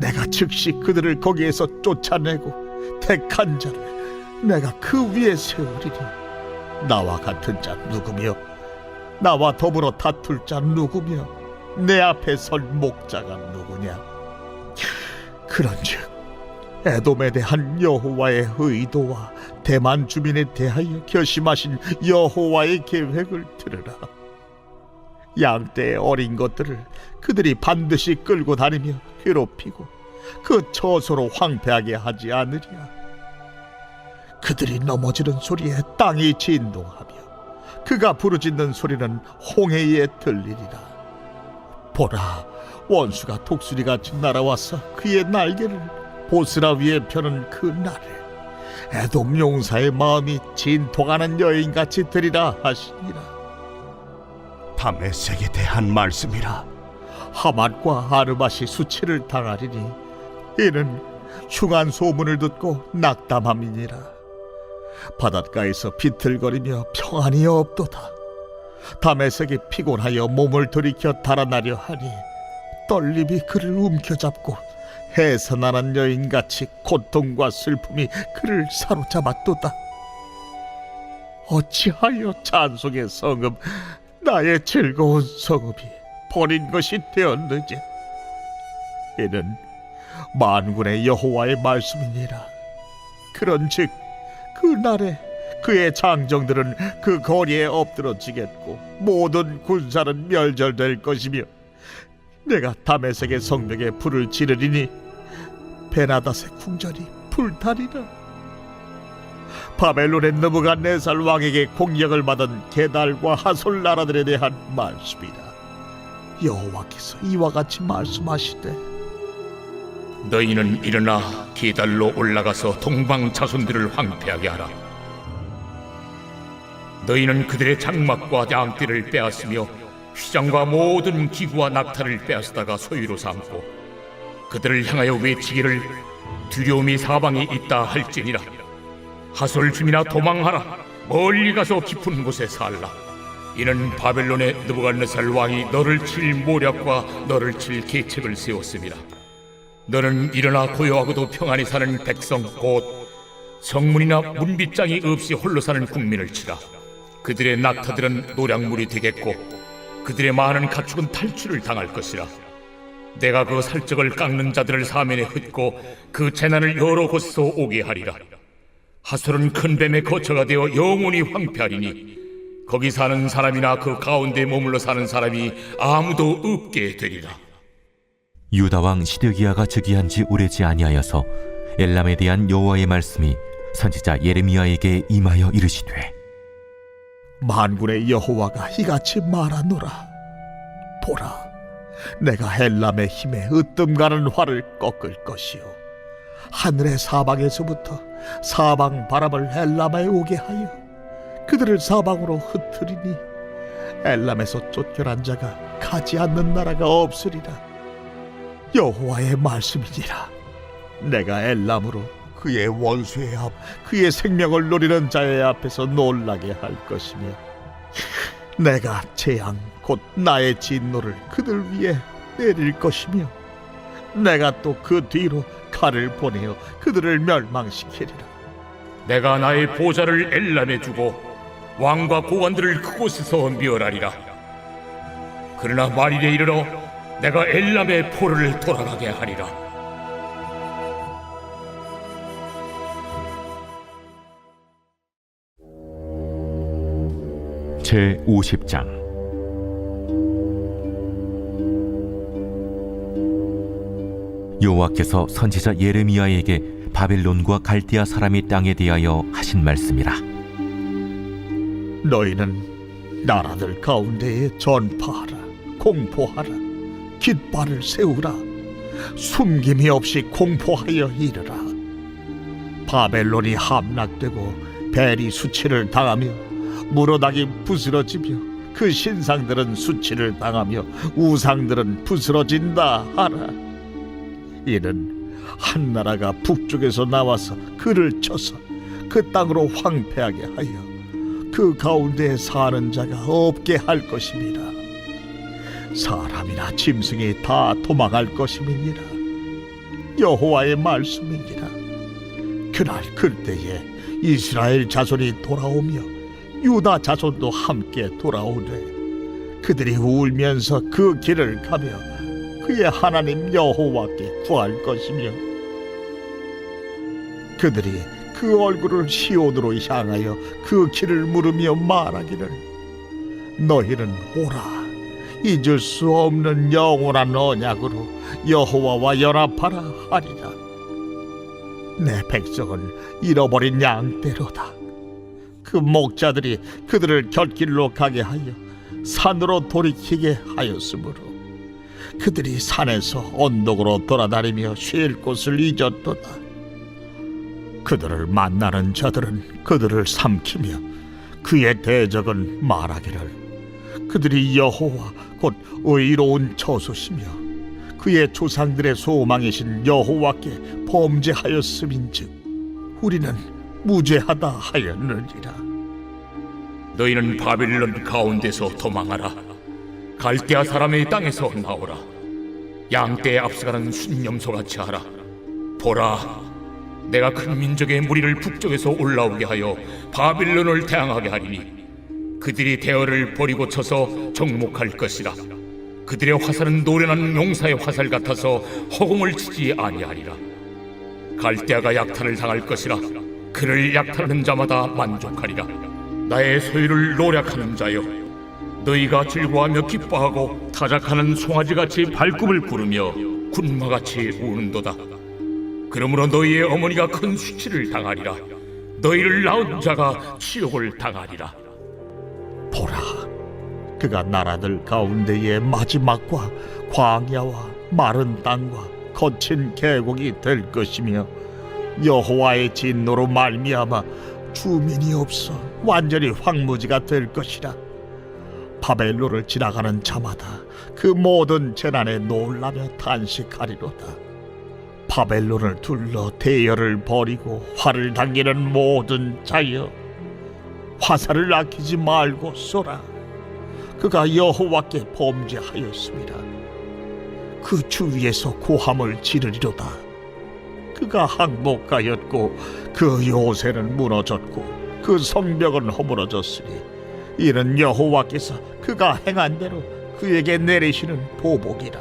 내가 즉시 그들을 거기에서 쫓아내고 택한 자를 내가 그 위에 세우리니 나와 같은 자 누구며 나와 더불어 다툴 자 누구며 내 앞에 설 목자가 누구냐. 그런즉 에돔에 대한 여호와의 의도와 대만 주민에 대하여 결심하신 여호와의 계획을 들으라. 양떼의 어린 것들을 그들이 반드시 끌고 다니며 괴롭히고 그 처소로 황폐하게 하지 않으랴. 그들이 넘어지는 소리에 땅이 진동하며 그가 부르짖는 소리는 홍해에 들리리라. 보라, 원수가 독수리같이 날아와서 그의 날개를 보스라 위에 펴는 그 날에 에돔 용사의 마음이 진통하는 여인같이 되리라 하시니라. 다메섹에 대한 말씀이라. 하맛과 아르밧이 수치를 당하리니 이는 흉한 소문을 듣고 낙담함이니라. 바닷가에서 비틀거리며 평안이 없도다. 다메섹이 피곤하여 몸을 돌이켜 달아나려 하니 떨림이 그를 움켜잡고 해산하는 여인같이 고통과 슬픔이 그를 사로잡았도다. 어찌하여 찬송의 성읍, 나의 즐거운 성읍이 버린 것이 되었느냐. 이는 만군의 여호와의 말씀이니라. 그런즉 그 날에 그의 장정들은 그 거리에 엎드러지겠고 모든 군사는 멸절될 것이며 내가 다메섹의 성벽에 불을 지르리니 베나닷의 궁전이 불타리라. 바벨론의 느부갓네살 왕에게 공격을 받은 게달과 하솔 나라들에 대한 말씀이라. 여호와께서 이와 같이 말씀하시되 너희는 일어나 게달로 올라가서 동방 자손들을 황폐하게 하라. 너희는 그들의 장막과 양떼를 빼앗으며 휘장과 모든 기구와 낙타를 빼앗다가 소유로 삼고 그들을 향하여 외치기를 두려움이 사방에 있다 할지니라. 하솔 중이나 도망하라. 멀리 가서 깊은 곳에 살라. 이는 바벨론의 느부갓네살 왕이 너를 칠 모략과 너를 칠 계책을 세웠습니다. 너는 일어나 고요하고도 평안히 사는 백성 곧 성문이나 문빗장이 없이 홀로 사는 국민을 치라. 그들의 낙타들은 노략물이 되겠고 그들의 많은 가축은 탈출을 당할 것이라. 내가 그 살적을 깎는 자들을 사면에 흩고 그 재난을 여러 곳에서 오게 하리라. 하솔은 큰 뱀의 거처가 되어 영원히 황폐하리니 거기 사는 사람이나 그 가운데 머물러 사는 사람이 아무도 없게 되리라. 유다 왕 시드기야가 즉위한 지 오래지 아니하여서 엘람에 대한 여호와의 말씀이 선지자 예레미야에게 임하여 이르시되 만군의 여호와가 이같이 말하노라. 보라, 내가 엘람의 힘에 으뜸가는 활을 꺾을 것이요 하늘의 사방에서부터 사방 바람을 엘람에 오게 하여 그들을 사방으로 흩트리니 엘람에서 쫓겨난 자가 가지 않는 나라가 없으리라. 여호와의 말씀이니라. 내가 엘람으로 그의 원수의 앞, 그의 생명을 노리는 자의 앞에서 놀라게 할 것이며 내가 재앙 곧 나의 진노를 그들 위에 내릴 것이며 내가 또 그 뒤로 칼을 보내어 그들을 멸망시키리라. 내가 나의 보좌를 엘람에 두고 왕과 고관들을 그곳에서 멸하리라. 그러나 말일에 이르러 내가 엘람의 포로를 돌아가게 하리라. 제50장 여호와께서 선지자 예레미야에게 바벨론과 갈대아 사람의 땅에 대하여 하신 말씀이라. 너희는 나라들 가운데에 전파하라. 공포하라. 깃발을 세우라. 숨김이 없이 공포하여 이르라. 바벨론이 함락되고 벨이 수치를 당하며 무로닥이 부스러지며 그 신상들은 수치를 당하며 우상들은 부스러진다 하라. 이는 한 나라가 북쪽에서 나와서 그를 쳐서 그 땅으로 황폐하게 하여 그 가운데 사는 자가 없게 할 것입니다. 사람이나 짐승이 다 도망할 것임이니라. 여호와의 말씀이니라. 그날 그때에 이스라엘 자손이 돌아오며 유다 자손도 함께 돌아오되 그들이 울면서 그 길을 가며 그의 하나님 여호와께 구할 것이며 그들이 그 얼굴을 시온으로 향하여 그 길을 물으며 말하기를 너희는 오라 잊을 수 없는 영원한 언약으로 여호와와 연합하라 하리라. 내 백성은 잃어버린 양떼로다. 그 목자들이 그들을 곁길로 가게 하여 산으로 돌이키게 하였으므로 그들이 산에서 언덕으로 돌아다니며 쉴 곳을 잊었도다. 그들을 만나는 자들은 그들을 삼키며 그의 대적은 말하기를 그들이 여호와 곧 의로운 처소시며 그의 조상들의 소망이신 여호와께 범죄하였음인즉 우리는 무죄하다 하였느니라. 너희는 바벨론 가운데서 도망하라. 갈대아 사람의 땅에서 나오라. 양떼에 앞서가는 순념소같이 하라. 보라, 내가 큰 민족의 무리를 북쪽에서 올라오게 하여 바빌론을 대항하게 하리니 그들이 대어를 버리고 쳐서 정목할 것이라. 그들의 화살은 노련한 용사의 화살 같아서 허공을 치지 아니하리라. 갈대아가 약탈을 당할 것이라. 그를 약탈하는 자마다 만족하리라. 나의 소유를 노력하는 자여, 너희가 즐거워하며 기뻐하고 타작하는 송아지같이 발굽을 구르며 군마같이 우는도다. 그러므로 너희의 어머니가 큰 수치를 당하리라. 너희를 낳은 자가 치욕을 당하리라. 보라, 그가 나라들 가운데의 마지막과 광야와 마른 땅과 거친 계곡이 될 것이며 여호와의 진노로 말미암아 주민이 없어 완전히 황무지가 될 것이라. 바벨론을 지나가는 자마다 그 모든 재난에 놀라며 탄식하리로다. 바벨론을 둘러 대열을 벌이고 활을 당기는 모든 자여, 화살을 아끼지 말고 쏘라. 그가 여호와께 범죄하였습니다. 그 주위에서 고함을 지르리로다. 그가 항복하였고 그 요새는 무너졌고 그 성벽은 허물어졌으니 이는 여호와께서 그가 행한 대로 그에게 내리시는 보복이라.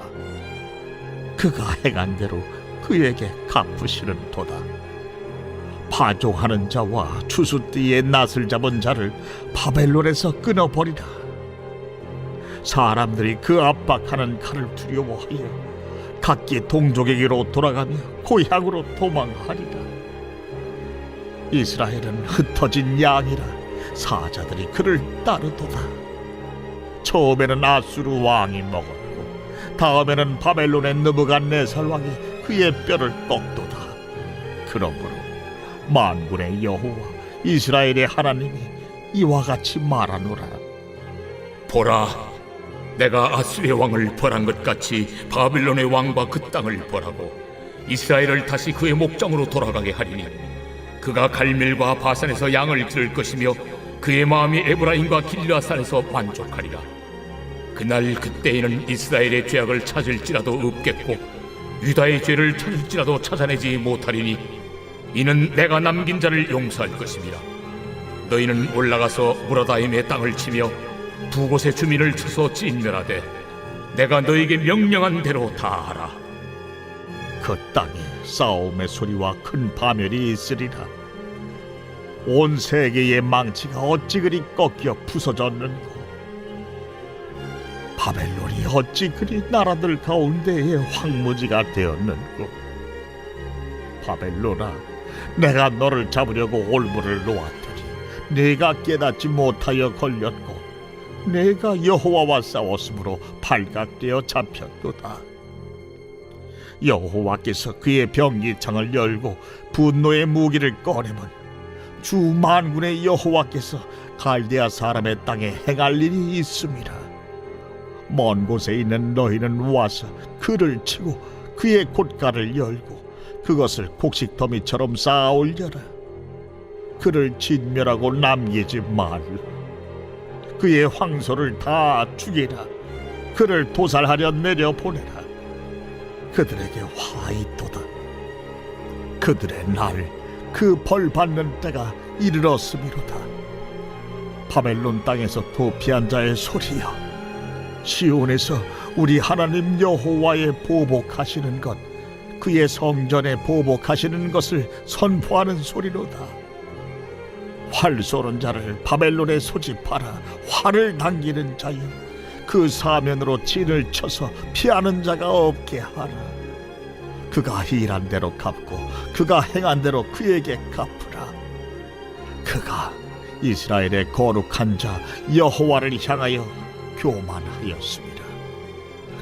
그가 행한 대로 그에게 갚으시는 도다. 파종하는 자와 추수띠에 낫을 잡은 자를 바벨론에서 끊어버리라. 사람들이 그 압박하는 칼을 두려워하여 각기 동족에게로 돌아가며 고향으로 도망하리라. 이스라엘은 흩어진 양이라 사자들이 그를 따르도다. 처음에는 아수르 왕이 먹었고 다음에는 바벨론에 느부갓네살 왕이 그의 뼈를 꺾도다. 그러므로 만군의 여호와 이스라엘의 하나님이 이와 같이 말하노라. 보라, 내가 아수르의 왕을 벌한 것 같이 바빌론의 왕과 그 땅을 벌하고 이스라엘을 다시 그의 목장으로 돌아가게 하리니 그가 갈멜과 바산에서 양을 기를 것이며 그의 마음이 에브라임과 길르앗산에서 만족하리라. 그날 그때에는 이스라엘의 죄악을 찾을지라도 없겠고 유다의 죄를 찾을지라도 찾아내지 못하리니 이는 내가 남긴 자를 용서할 것입니다. 너희는 올라가서 무라다임의 땅을 치며 두 곳의 주민을 쳐서 진멸하되 내가 너희에게 명령한 대로 다 하라. 그 땅에 싸움의 소리와 큰 파멸이 있으리라. 온 세계의 망치가 어찌 그리 꺾여 부서졌는고. 바벨론이 어찌 그리 나라들 가운데에 황무지가 되었는고. 바벨론아, 내가 너를 잡으려고 올무를 놓았더니 네가 깨닫지 못하여 걸렸고 내가 여호와와 싸웠으므로 발각되어 잡혔도다. 여호와께서 그의 병기창을 열고 분노의 무기를 꺼내면 주 만군의 여호와께서 갈대아 사람의 땅에 행할 일이 있습니다. 먼 곳에 있는 너희는 와서 그를 치고 그의 곶가를 열고 그것을 곡식더미처럼 쌓아 올려라. 그를 진멸하고 남기지 말라. 그의 황소를 다 죽이라. 그를 도살하려 내려보내라. 그들에게 화 있도다. 그들의 날, 그 벌 받는 때가 이르렀음이로다. 바벨론 땅에서 도피한 자의 소리여, 시온에서 우리 하나님 여호와의 보복하시는 것, 그의 성전에 보복하시는 것을 선포하는 소리로다. 활 쏘는 자를 바벨론에 소집하라. 활을 당기는 자여, 그 사면으로 진을 쳐서 피하는 자가 없게 하라. 그가 일한 대로 갚고 그가 행한 대로 그에게 갚으라. 그가 이스라엘의 거룩한 자 여호와를 향하여 교만하였습니다.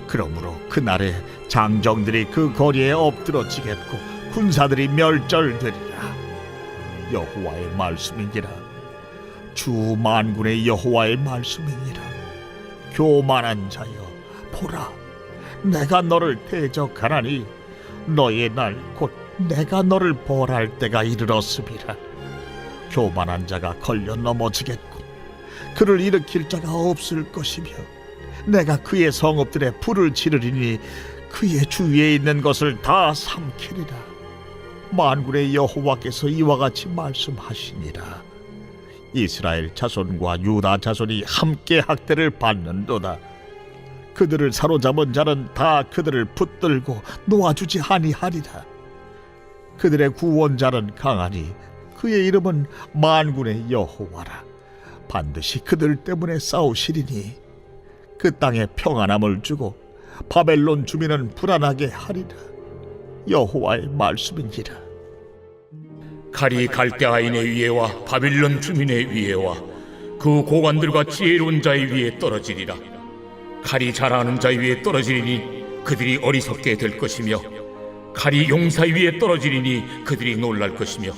그러므로 그날에 장정들이 그 거리에 엎드러지겠고 군사들이 멸절되리라. 여호와의 말씀이니라. 주 만군의 여호와의 말씀이니라. 교만한 자여, 보라, 내가 너를 대적하나니 너의 날 곧 내가 너를 벌할 때가 이르렀음이라. 교만한 자가 걸려 넘어지겠고 그를 일으킬 자가 없을 것이며 내가 그의 성읍들에 불을 지르리니 그의 주위에 있는 것을 다 삼키리라. 만군의 여호와께서 이와 같이 말씀하시니라. 이스라엘 자손과 유다 자손이 함께 학대를 받는도다. 그들을 사로잡은 자는 다 그들을 붙들고 놓아주지 아니하리라. 그들의 구원자는 강하니 그의 이름은 만군의 여호와라. 반드시 그들 때문에 싸우시리니 그 땅에 평안함을 주고 바벨론 주민은 불안하게 하리라. 여호와의 말씀이니라. 칼이 갈대아인의 위에와 바빌론 주민의 위에와 그 고관들과 지혜로운 자의 위에 떨어지리라. 칼이 잘하는 자 위에 떨어지리니 그들이 어리석게 될 것이며 칼이 용사 위에 떨어지리니 그들이 놀랄 것이며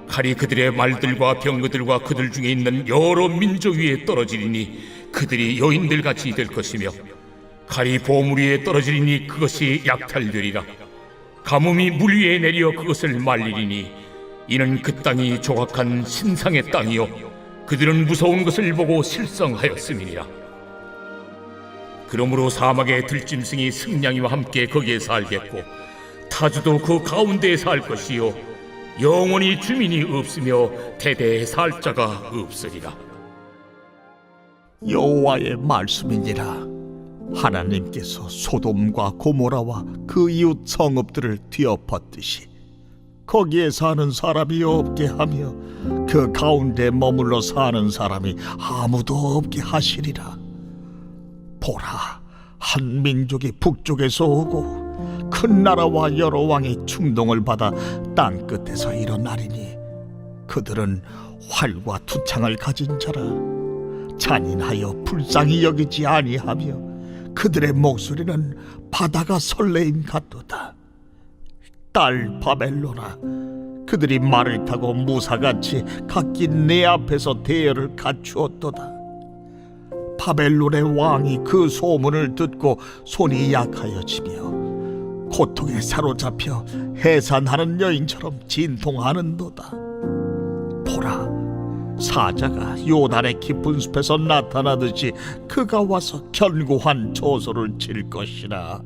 칼이 그들의 말들과 병거들과 그들 중에 있는 여러 민족 위에 떨어지리니 그들이 여인들같이 될 것이며 칼이 보물 위에 떨어지리니 그것이 약탈되리라. 가뭄이 물 위에 내려 그것을 말리리니 이는 그 땅이 조각한 신상의 땅이요 그들은 무서운 것을 보고 실성하였음이니라. 그러므로 사막의 들짐승이 승냥이와 함께 거기에 살겠고 타주도 그 가운데에 살 것이요 영원히 주민이 없으며 대대에 살 자가 없으리라. 여호와의 말씀이니라. 하나님께서 소돔과 고모라와 그 이웃 성읍들을 뒤엎었듯이 거기에 사는 사람이 없게 하며 그 가운데 머물러 사는 사람이 아무도 없게 하시리라. 보라, 한 민족이 북쪽에서 오고 큰 나라와 여러 왕이 충동을 받아 땅 끝에서 일어나리니 그들은 활과 투창을 가진 자라. 잔인하여 불쌍히 여기지 아니하며 그들의 목소리는 바다가 설레임 같도다. 딸 바벨로나, 그들이 말을 타고 무사같이 각기 내 앞에서 대열을 갖추었도다. 바벨론의 왕이 그 소문을 듣고 손이 약하여지며 고통에 사로잡혀 해산하는 여인처럼 진통하는도다. 보라, 사자가 요단의 깊은 숲에서 나타나듯이 그가 와서 견고한 조소를 칠 것이라.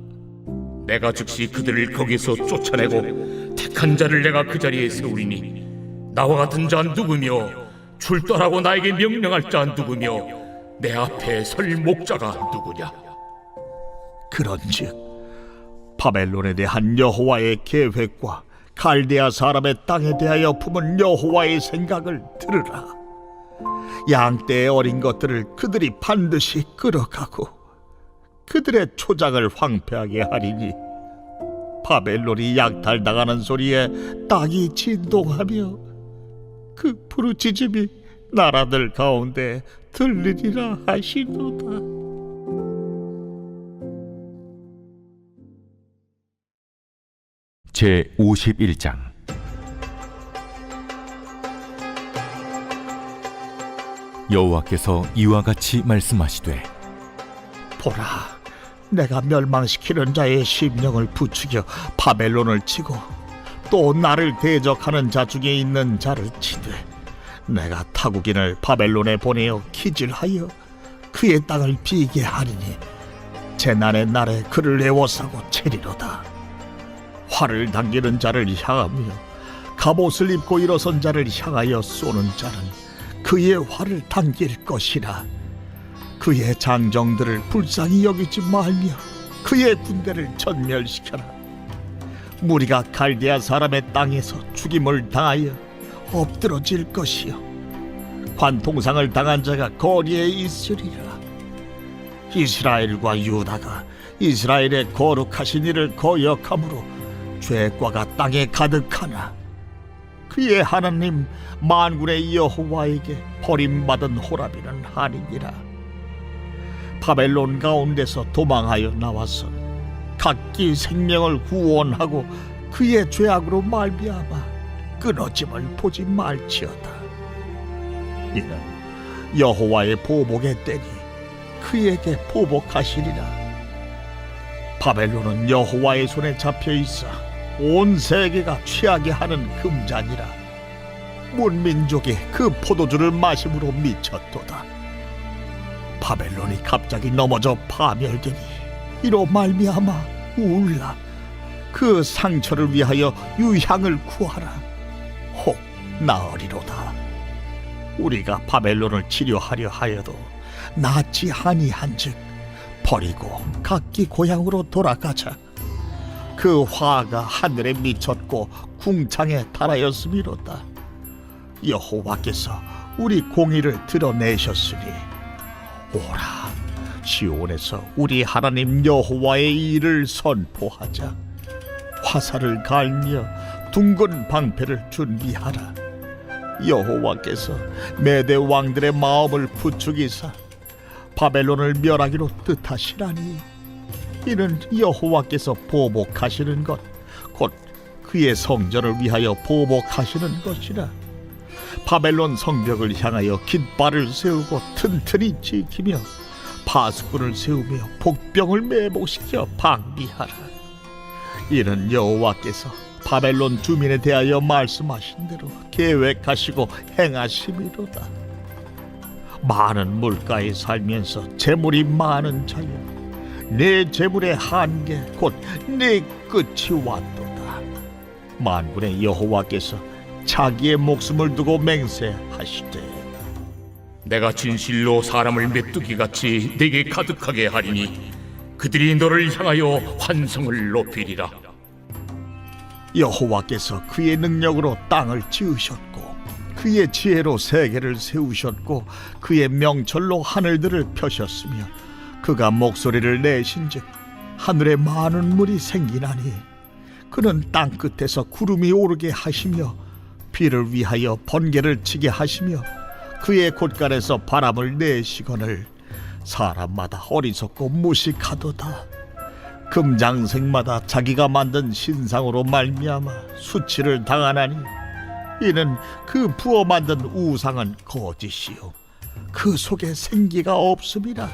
내가 즉시 그들을 거기서 쫓아내고 택한 자를 내가 그 자리에 세우리니 나와 같은 자 누구며 출두하라고 나에게 명령할 자 누구며 내 앞에 설 목자가 누구냐. 그런즉 바벨론에 대한 여호와의 계획과 갈대아 사람의 땅에 대하여 품은 여호와의 생각을 들으라. 양떼의 어린 것들을 그들이 반드시 끌어가고 그들의 초장을 황폐하게 하리니 바벨론이 약탈당하는 소리에 땅이 진동하며 그 부르짖음이 나라들 가운데 들리리라 하시도다. 제 51장. 여호와께서 이와 같이 말씀하시되 보라, 내가 멸망시키는 자의 심령을 부추겨 바벨론을 치고 또 나를 대적하는 자 중에 있는 자를 치되 내가 타국인을 바벨론에 보내어 기질하여 그의 땅을 비게 하리니 재난의 날에 그를 애워싸고 채리로다. 활을 당기는 자를 향하며 갑옷을 입고 일어선 자를 향하여 쏘는 자는 그의 활을 당길 것이라. 그의 장정들을 불쌍히 여기지 말며 그의 군대를 전멸시켜라. 무리가 갈대아 사람의 땅에서 죽임을 당하여 엎드러질 것이요 관통상을 당한 자가 거리에 있으리라. 이스라엘과 유다가 이스라엘의 거룩하신 이를 거역함으로 죄과가 땅에 가득하나 그의 하나님 만군의 여호와에게 버림받은 호라비는 아니니라. 바벨론 가운데서 도망하여 나와서 각기 생명을 구원하고 그의 죄악으로 말미암아 끊어짐을 보지 말지어다. 이는 여호와의 보복의 때니 그에게 보복하시리라. 바벨론은 여호와의 손에 잡혀 있어 온 세계가 취하게 하는 금잔이라. 문민족이 그 포도주를 마심으로 미쳤도다. 바벨론이 갑자기 넘어져 파멸되니 이로 말미암아 울라. 그 상처를 위하여 유향을 구하라. 혹 나으리로다. 우리가 바벨론을 치료하려 하여도 낫지 아니한즉 버리고 각기 고향으로 돌아가자. 그 화가 하늘에 미쳤고 궁창에 달하였음이로다. 여호와께서 우리 공의를 드러내셨으니 오라, 시온에서 우리 하나님 여호와의 일을 선포하자. 화살을 갈며 둥근 방패를 준비하라. 여호와께서 메대 왕들의 마음을 부추기사 바벨론을 멸하기로 뜻하시라니, 이는 여호와께서 보복하시는 것, 곧 그의 성전을 위하여 보복하시는 것이라. 바벨론 성벽을 향하여 깃발을 세우고 튼튼히 지키며 파수꾼을 세우며 복병을 매복시켜 방비하라. 이는 여호와께서 바벨론 주민에 대하여 말씀하신 대로 계획하시고 행하심이로다. 많은 물가에 살면서 재물이 많은 자여, 내 재물의 한계 곧 내 끝이 왔도다. 만군의 여호와께서 자기의 목숨을 두고 맹세하시되, 내가 진실로 사람을 메뚜기같이 내게 가득하게 하리니 그들이 너를 향하여 환성을 높이리라. 여호와께서 그의 능력으로 땅을 지으셨고 그의 지혜로 세계를 세우셨고 그의 명철로 하늘들을 펴셨으며 그가 목소리를 내신즉 하늘에 많은 물이 생기나니, 그는 땅 끝에서 구름이 오르게 하시며 비를 위하여 번개를 치게 하시며 그의 곳간에서 바람을 내시거늘 사람마다 어리석고 무식하도다. 금장색마다 자기가 만든 신상으로 말미암아 수치를 당하나니, 이는 그 부어 만든 우상은 거짓이요 그 속에 생기가 없음이라.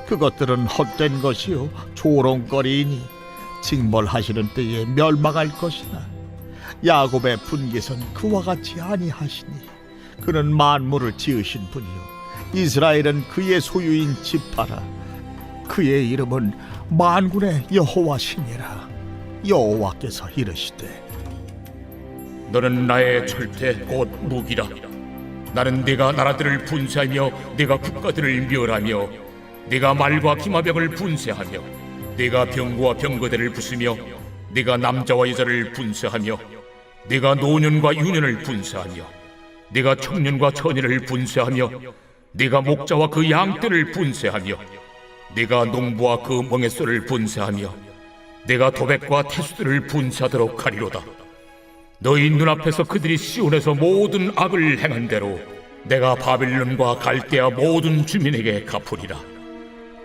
그것들은 헛된 것이요 조롱거리이니 징벌하시는 때에 멸망할 것이나, 야곱의 분깃은 그와 같이 아니하시니 그는 만물을 지으신 분이요 이스라엘은 그의 소유인 지파라. 그의 이름은 만군의 여호와시니라. 여호와께서 이르시되, 너는 나의 철퇴 곧 무기라. 나는 네가 나라들을 분쇄하며 네가 국가들을 멸하며 네가 말과 기마병을 분쇄하며 네가 병거와 병거대를 부수며 네가 남자와 여자를 분쇄하며 네가 노년과 유년을 분쇄하며 네가 청년과 처녀를 분쇄하며 네가 목자와 그 양떼를 분쇄하며 네가 농부와 그 멍에소를 분쇄하며 네가 도백과 태수들을 분쇄하도록 하리로다. 너희 눈앞에서 그들이 시온에서 모든 악을 행한 대로 내가 바벨론과 갈대아 모든 주민에게 갚으리라.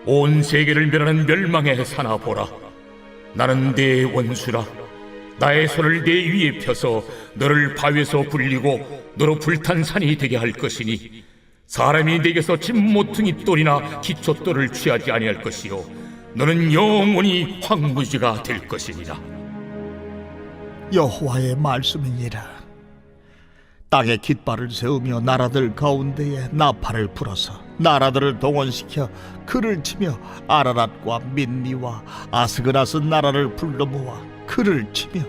온 세계를 멸하는 멸망의 사나 보라. 나는 네 원수라. 나의 손을 네 위에 펴서 너를 바위에서 굴리고 너로 불탄 산이 되게 할 것이니, 사람이 네게서 진모퉁이 돌이나 기초돌을 취하지 아니할 것이요 너는 영원히 황무지가 될 것이니라. 여호와의 말씀이니라. 땅에 깃발을 세우며 나라들 가운데에 나팔을 불어서 나라들을 동원시켜 그를 치며 아라랏과 민니와 아스그라스 나라를 불러 모아 그를 치며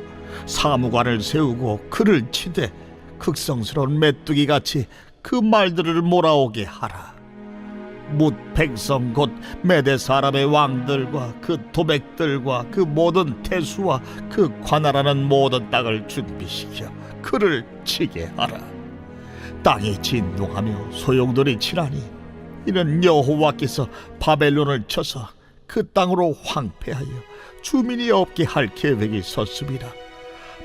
사무관을 세우고 그를 치되 극성스러운 메뚜기같이 그 말들을 몰아오게 하라. 뭇 백성 곧 메대 사람의 왕들과 그 도백들과 그 모든 태수와 그 관할하는 모든 땅을 준비시켜 그를 치게 하라. 땅이 진동하며 소용돌이 치라니 이는 여호와께서 바벨론을 쳐서 그 땅으로 황폐하여 주민이 없게 할 계획이 섰습니다.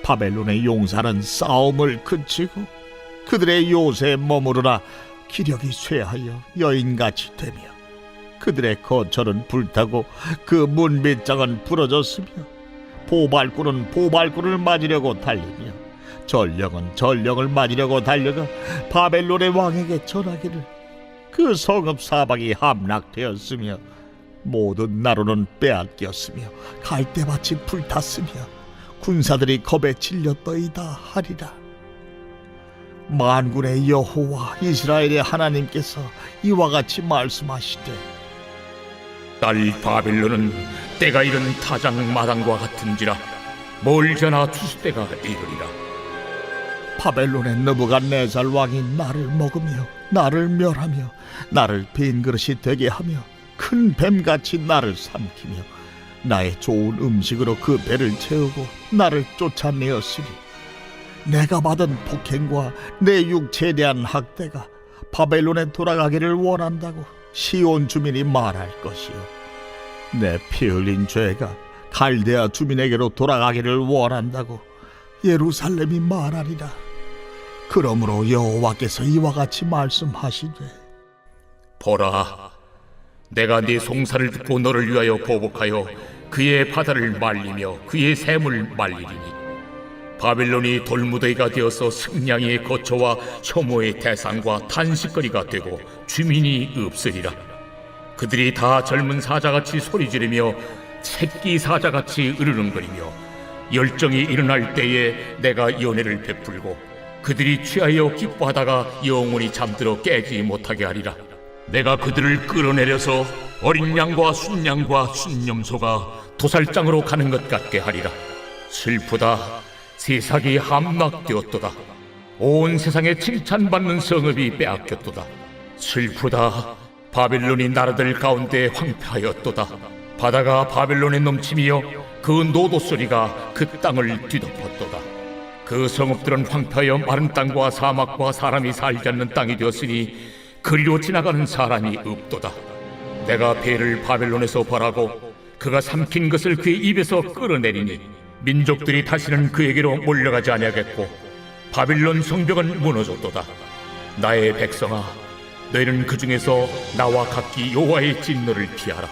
바벨론의 용사는 싸움을 그치고 그들의 요새에 머무르나 기력이 쇠하여 여인같이 되며 그들의 거처는 불타고 그 문빗장은 부러졌으며 보발꾼은 보발꾼을 맞으려고 달리며 전령은 전령을 맞으려고 달려가 바벨론의 왕에게 전하기를 그 성읍 사방이 함락되었으며 모든 나루는 빼앗겼으며 갈대밭이 불탔으며 군사들이 겁에 질렸더이다 하리라. 만군의 여호와 이스라엘의 하나님께서 이와 같이 말씀하시되 딸 바벨론은 때가 이른 타작 마당과 같은지라 멀잖아 추수 때가 이르리라. 바벨론의 느부갓네살 왕이 나를 먹으며 나를 멸하며 나를 빈 그릇이 되게 하며 큰 뱀같이 나를 삼키며 나의 좋은 음식으로 그 배를 채우고 나를 쫓아내었으니 내가 받은 폭행과 내 육체에 대한 학대가 바벨론에 돌아가기를 원한다고 시온 주민이 말할 것이요 내 피 흘린 죄가 갈대아 주민에게로 돌아가기를 원한다고 예루살렘이 말하리라. 그러므로 여호와께서 이와 같이 말씀하시되 보라, 내가 네 송사를 듣고 너를 위하여 보복하여 그의 바다를 말리며 그의 샘을 말리리니 바벨론이 돌무더기가 되어서 승냥이의 거처와 혐오의 대상과 탄식거리가 되고 주민이 없으리라. 그들이 다 젊은 사자같이 소리 지르며 새끼 사자같이 으르렁거리며 열정이 일어날 때에 내가 연회를 베풀고 그들이 취하여 기뻐하다가 영원히 잠들어 깨지 못하게 하리라. 내가 그들을 끌어내려서 어린 양과 순양과 순염소가 도살장으로 가는 것 같게 하리라. 슬프다, 세상이 함락되었도다. 온 세상에 칭찬받는 성읍이 빼앗겼도다. 슬프다, 바벨론이 나라들 가운데 황폐하였도다. 바다가 바벨론에 넘치며 그 노도 소리가 그 땅을 뒤덮었도다. 그 성읍들은 황폐하여 마른 땅과 사막과 사람이 살지 않는 땅이 되었으니 그리로 지나가는 사람이 없도다. 내가 배를 바벨론에서 벌하고 그가 삼킨 것을 그의 입에서 끌어내리니 민족들이 다시는 그에게로 몰려가지 아니하겠고 바빌론 성벽은 무너졌도다. 나의 백성아, 너희는 그 중에서 나와 각기 여호와의 진노를 피하라.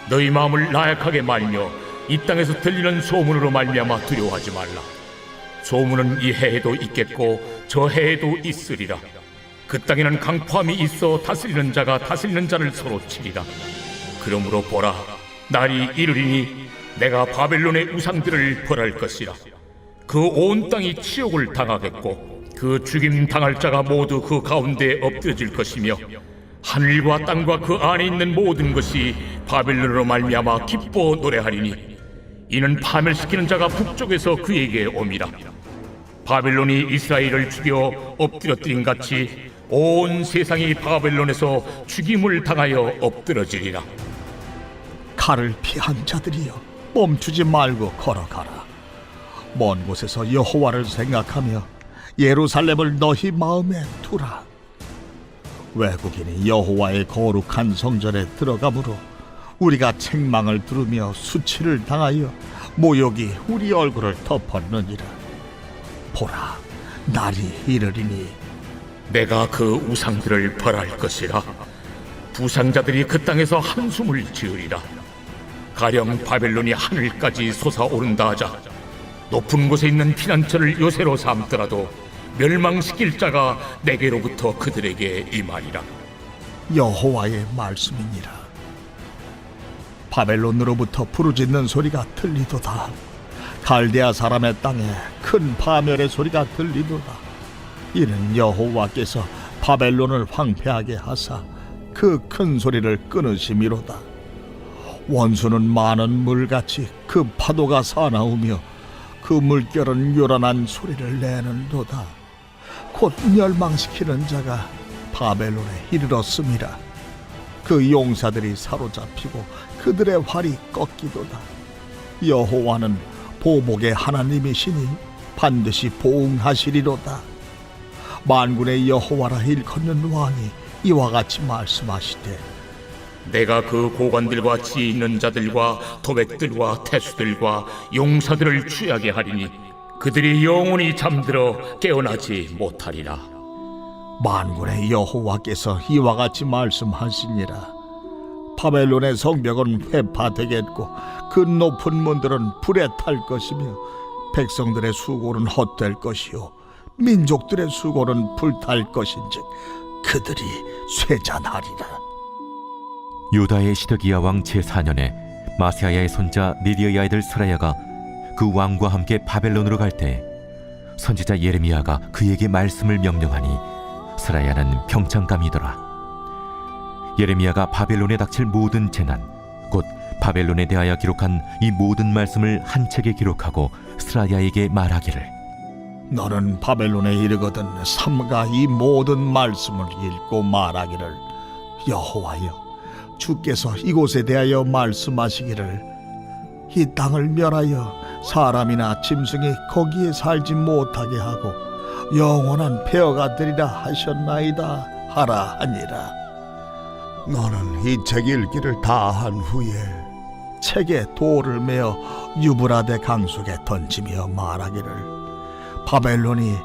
너희 마음을 나약하게 말며 이 땅에서 들리는 소문으로 말미암아 두려워하지 말라. 소문은 이 해에도 있겠고 저 해에도 있으리라. 그 땅에는 강포함이 있어 다스리는 자가 다스리는 자를 서로 치리라. 그러므로 보라, 날이 이르리니 내가 바벨론의 우상들을 벌할 것이라. 그 온 땅이 치욕을 당하겠고 그 죽임 당할 자가 모두 그 가운데 엎드러질 것이며 하늘과 땅과 그 안에 있는 모든 것이 바벨론으로 말미암아 기뻐 노래하리니 이는 파멸시키는 자가 북쪽에서 그에게 옴이라. 바벨론이 이스라엘을 죽여 엎드러뜨린 같이 온 세상이 바벨론에서 죽임을 당하여 엎드러지리라. 칼을 피한 자들이여 멈추지 말고 걸어가라. 먼 곳에서 여호와를 생각하며 예루살렘을 너희 마음에 두라. 외국인이 여호와의 거룩한 성전에 들어가므로 우리가 책망을 들으며 수치를 당하여 모욕이 우리 얼굴을 덮었느니라. 보라, 날이 이르리니 내가 그 우상들을 벌할 것이라. 부상자들이 그 땅에서 한숨을 지으리라. 가령 바벨론이 하늘까지 솟아오른다 하자 높은 곳에 있는 피난처를 요새로 삼더라도 멸망시킬 자가 내게로부터 그들에게 임하리라. 여호와의 말씀이니라. 바벨론으로부터 부르짖는 소리가 들리도다. 갈대아 사람의 땅에 큰 파멸의 소리가 들리도다. 이는 여호와께서 바벨론을 황폐하게 하사 그 큰 소리를 끊으심이로다. 원수는 많은 물같이 그 파도가 사나우며 그 물결은 요란한 소리를 내는도다. 곧 멸망시키는 자가 바벨론에 이르렀음이라. 그 용사들이 사로잡히고 그들의 활이 꺾이도다. 여호와는 보복의 하나님이시니 반드시 보응하시리로다. 만군의 여호와라 일컫는 왕이 이와 같이 말씀하시되 내가 그 고관들과 지혜 있는 자들과 도백들과 태수들과 용사들을 취하게 하리니 그들이 영원히 잠들어 깨어나지 못하리라. 만군의 여호와께서 이와 같이 말씀하시니라. 바벨론의 성벽은 회파되겠고 그 높은 문들은 불에 탈 것이며 백성들의 수고는 헛될 것이요 민족들의 수고는 불탈 것인즉 그들이 쇠잔하리라. 유다의 시드기야 왕 제4년에 마세야의 손자 니디의 아들 스라야가 그 왕과 함께 바벨론으로 갈 때 선지자 예레미야가 그에게 말씀을 명령하니 스라야는 평창감이더라. 예레미야가 바벨론에 닥칠 모든 재난 곧 바벨론에 대하여 기록한 이 모든 말씀을 한 책에 기록하고 스라야에게 말하기를 너는 바벨론에 이르거든 삼가 이 모든 말씀을 읽고 말하기를 여호와여 주께서 이곳에 대하여 말씀하시기를 이 땅을 멸하여 사람이나 짐승이 거기에 살지 못하게 하고 영원한 폐허가 되리라 하셨나이다 하라 하니라. 너는 이 책 읽기를 다 한 후에 책에 돌을 메어 유브라데 강속에 던지며 말하기를 바벨론이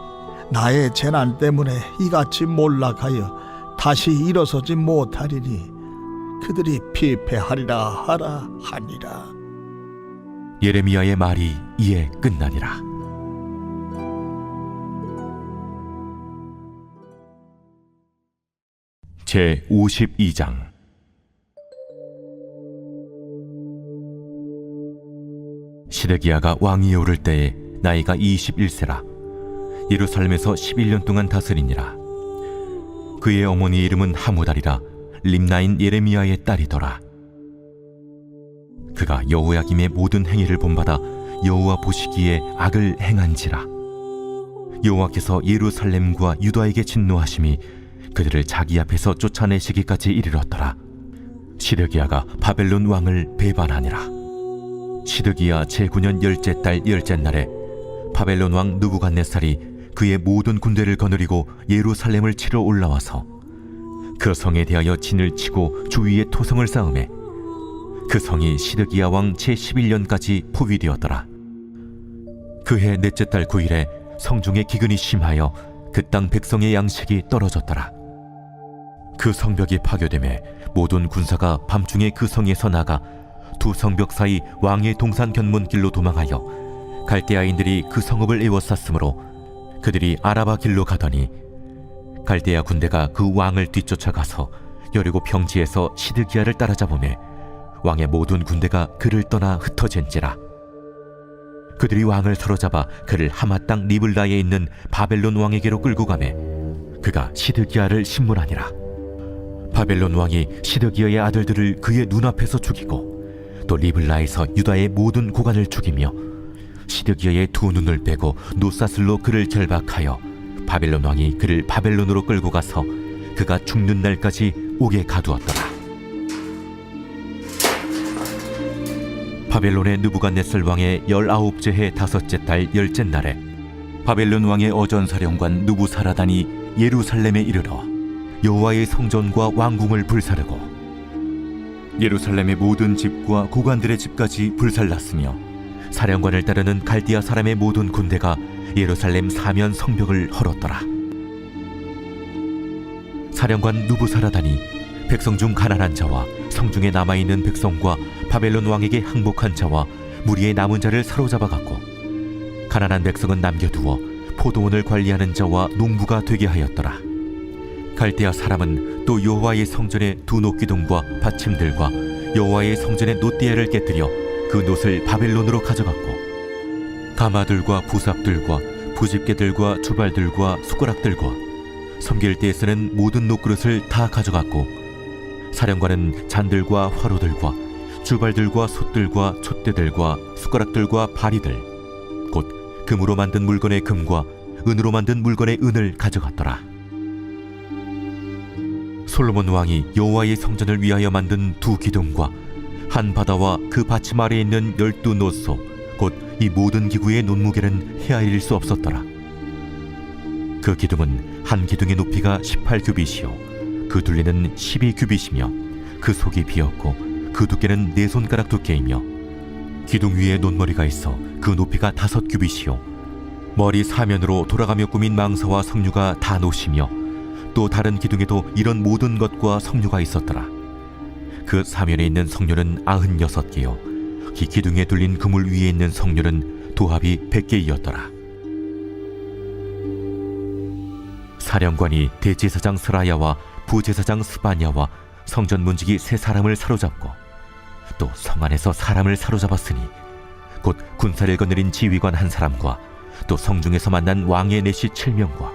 나의 재난 때문에 이같이 몰락하여 다시 일어서지 못하리니 그들이 피폐하리라 하라 하니라. 예레미야의 말이 이에 끝나니라. 제 52장. 시드기야가 왕위에 오를 때에 나이가 21세라. 예루살렘에서 11년 동안 다스리니라. 그의 어머니 이름은 하무달이라 림나인 예레미야의 딸이더라. 그가 여호야김의 모든 행위를 본받아 여호와 보시기에 악을 행한지라. 여호와께서 예루살렘과 유다에게 진노하심이 그들을 자기 앞에서 쫓아내시기까지 이르렀더라. 시드기야가 바벨론 왕을 배반하니라. 시드기야 제9년 10째 달 10째 날에 바벨론 왕 느부갓네살이 그의 모든 군대를 거느리고 예루살렘을 치러 올라와서 그 성에 대하여 진을 치고 주위에 토성을 쌓음에 그 성이 시드기야 왕 제11년까지 포위되었더라. 그해 넷째 달 9일에 성중에 기근이 심하여 그 땅 백성의 양식이 떨어졌더라. 그 성벽이 파괴되매 모든 군사가 밤중에 그 성에서 나가 두 성벽 사이 왕의 동산 견문길로 도망하여 갈대아인들이 그 성읍을 에워쌌으므로 그들이 아라바 길로 가더니 갈대아 군대가 그 왕을 뒤쫓아가서 여리고 평지에서 시드기야를 따라잡으매 왕의 모든 군대가 그를 떠나 흩어진지라. 그들이 왕을 사로잡아 그를 하마 땅 리블라에 있는 바벨론 왕에게로 끌고 가매 그가 시드기야를 신문하니라. 바벨론 왕이 시드기야의 아들들을 그의 눈앞에서 죽이고 또 리블라에서 유다의 모든 고관을 죽이며 시드기야의 두 눈을 빼고 노사슬로 그를 결박하여 바벨론 왕이 그를 바벨론으로 끌고 가서 그가 죽는 날까지 옥에 가두었더라. 바벨론의 느부갓네살 왕의 19째 해 5째 달 10째 날에 바벨론 왕의 어전사령관 느부사라단이 예루살렘에 이르러 여호와의 성전과 왕궁을 불사르고 예루살렘의 모든 집과 고관들의 집까지 불살랐으며 사령관을 따르는 갈디아 사람의 모든 군대가 예루살렘 사면 성벽을 헐었더라. 사령관 느부사라단이 백성 중 가난한 자와 성중에 남아있는 백성과 바벨론 왕에게 항복한 자와 무리의 남은 자를 사로잡아 갔고 가난한 백성은 남겨두어 포도원을 관리하는 자와 농부가 되게 하였더라. 갈대아 사람은 또 여호와의 성전의 두 녹기둥과 받침들과 여호와의 성전의 놋대야를 깨뜨려 그 놋을 바벨론으로 가져갔고 가마들과 부삽들과 부집게들과 주발들과 숟가락들과 섬길 때에 쓰는 모든 놋그릇을 다 가져갔고 사령관은 잔들과 화로들과 주발들과 솥들과 촛대들과 숟가락들과 바리들 곧 금으로 만든 물건의 금과 은으로 만든 물건의 은을 가져갔더라. 솔로몬 왕이 여호와의 성전을 위하여 만든 두 기둥과 한 바다와 그 받침 아래에 있는 12노소 곧 이 모든 기구의 논무게는 헤아릴 수 없었더라. 그 기둥은 한 기둥의 높이가 18규빗이요 그 둘레는 12규빗이며 그 속이 비었고 그 두께는 4손가락 두께이며 기둥 위에 논머리가 있어 그 높이가 5규빗이요 머리 사면으로 돌아가며 꾸민 망사와 석류가 다 노시며 또 다른 기둥에도 이런 모든 것과 석류가 있었더라. 그 사면에 있는 석류는 96개요 그 기둥에 둘린 그물 위에 있는 석류는 도합이 100개이었더라. 사령관이 대제사장 스라야와 부제사장 스바냐와 성전 문지기 3사람을 사로잡고 또 성 안에서 사람을 사로잡았으니 곧 군사를 거느린 지휘관 1사람과 또 성중에서 만난 왕의 내시 7명과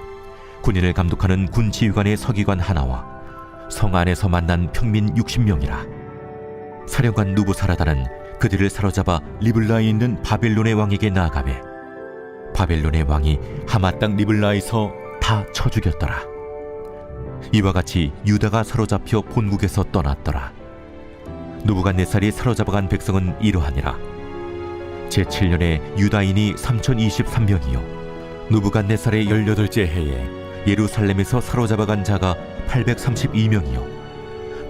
군인을 감독하는 군 지휘관의 서기관 1와 성 안에서 만난 평민 60명이라. 사령관 누부사라다는 그들을 사로잡아 리블라에 있는 바벨론의 왕에게 나아가매 바벨론의 왕이 하마 땅 리블라에서 다 쳐 죽였더라. 이와 같이 유다가 사로잡혀 본국에서 떠났더라. 누부갓네살이 사로잡아간 백성은 이러하니라. 제7년에 유다인이 3023명이요 누부갓네살의 18째 해에 예루살렘에서 사로잡아간 자가 832명이요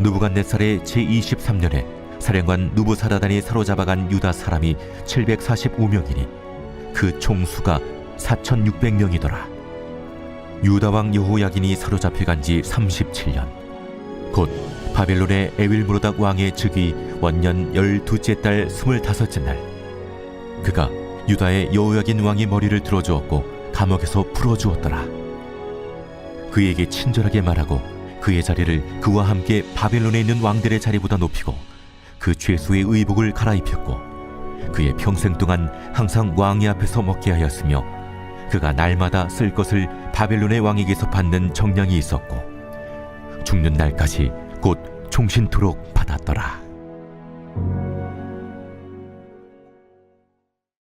누부갓네살의 제23년에 사령관 누부사라단이 사로잡아간 유다 사람이 745명이니 그 총수가 4600명이더라. 유다왕 여호야긴이 사로잡혀간 지 37년 곧 바벨론의 에윌므로닥 왕의 즉위 원년 12째 달 25째 날 그가 유다의 여호야긴 왕이 머리를 들어주었고 감옥에서 풀어주었더라. 그에게 친절하게 말하고 그의 자리를 그와 함께 바벨론에 있는 왕들의 자리보다 높이고 그 죄수의 의복을 갈아입혔고 그의 평생 동안 항상 왕의 앞에서 먹게 하였으며 그가 날마다 쓸 것을 바벨론의 왕에게서 받는 정량이 있었고 죽는 날까지 곧 종신토록 받았더라.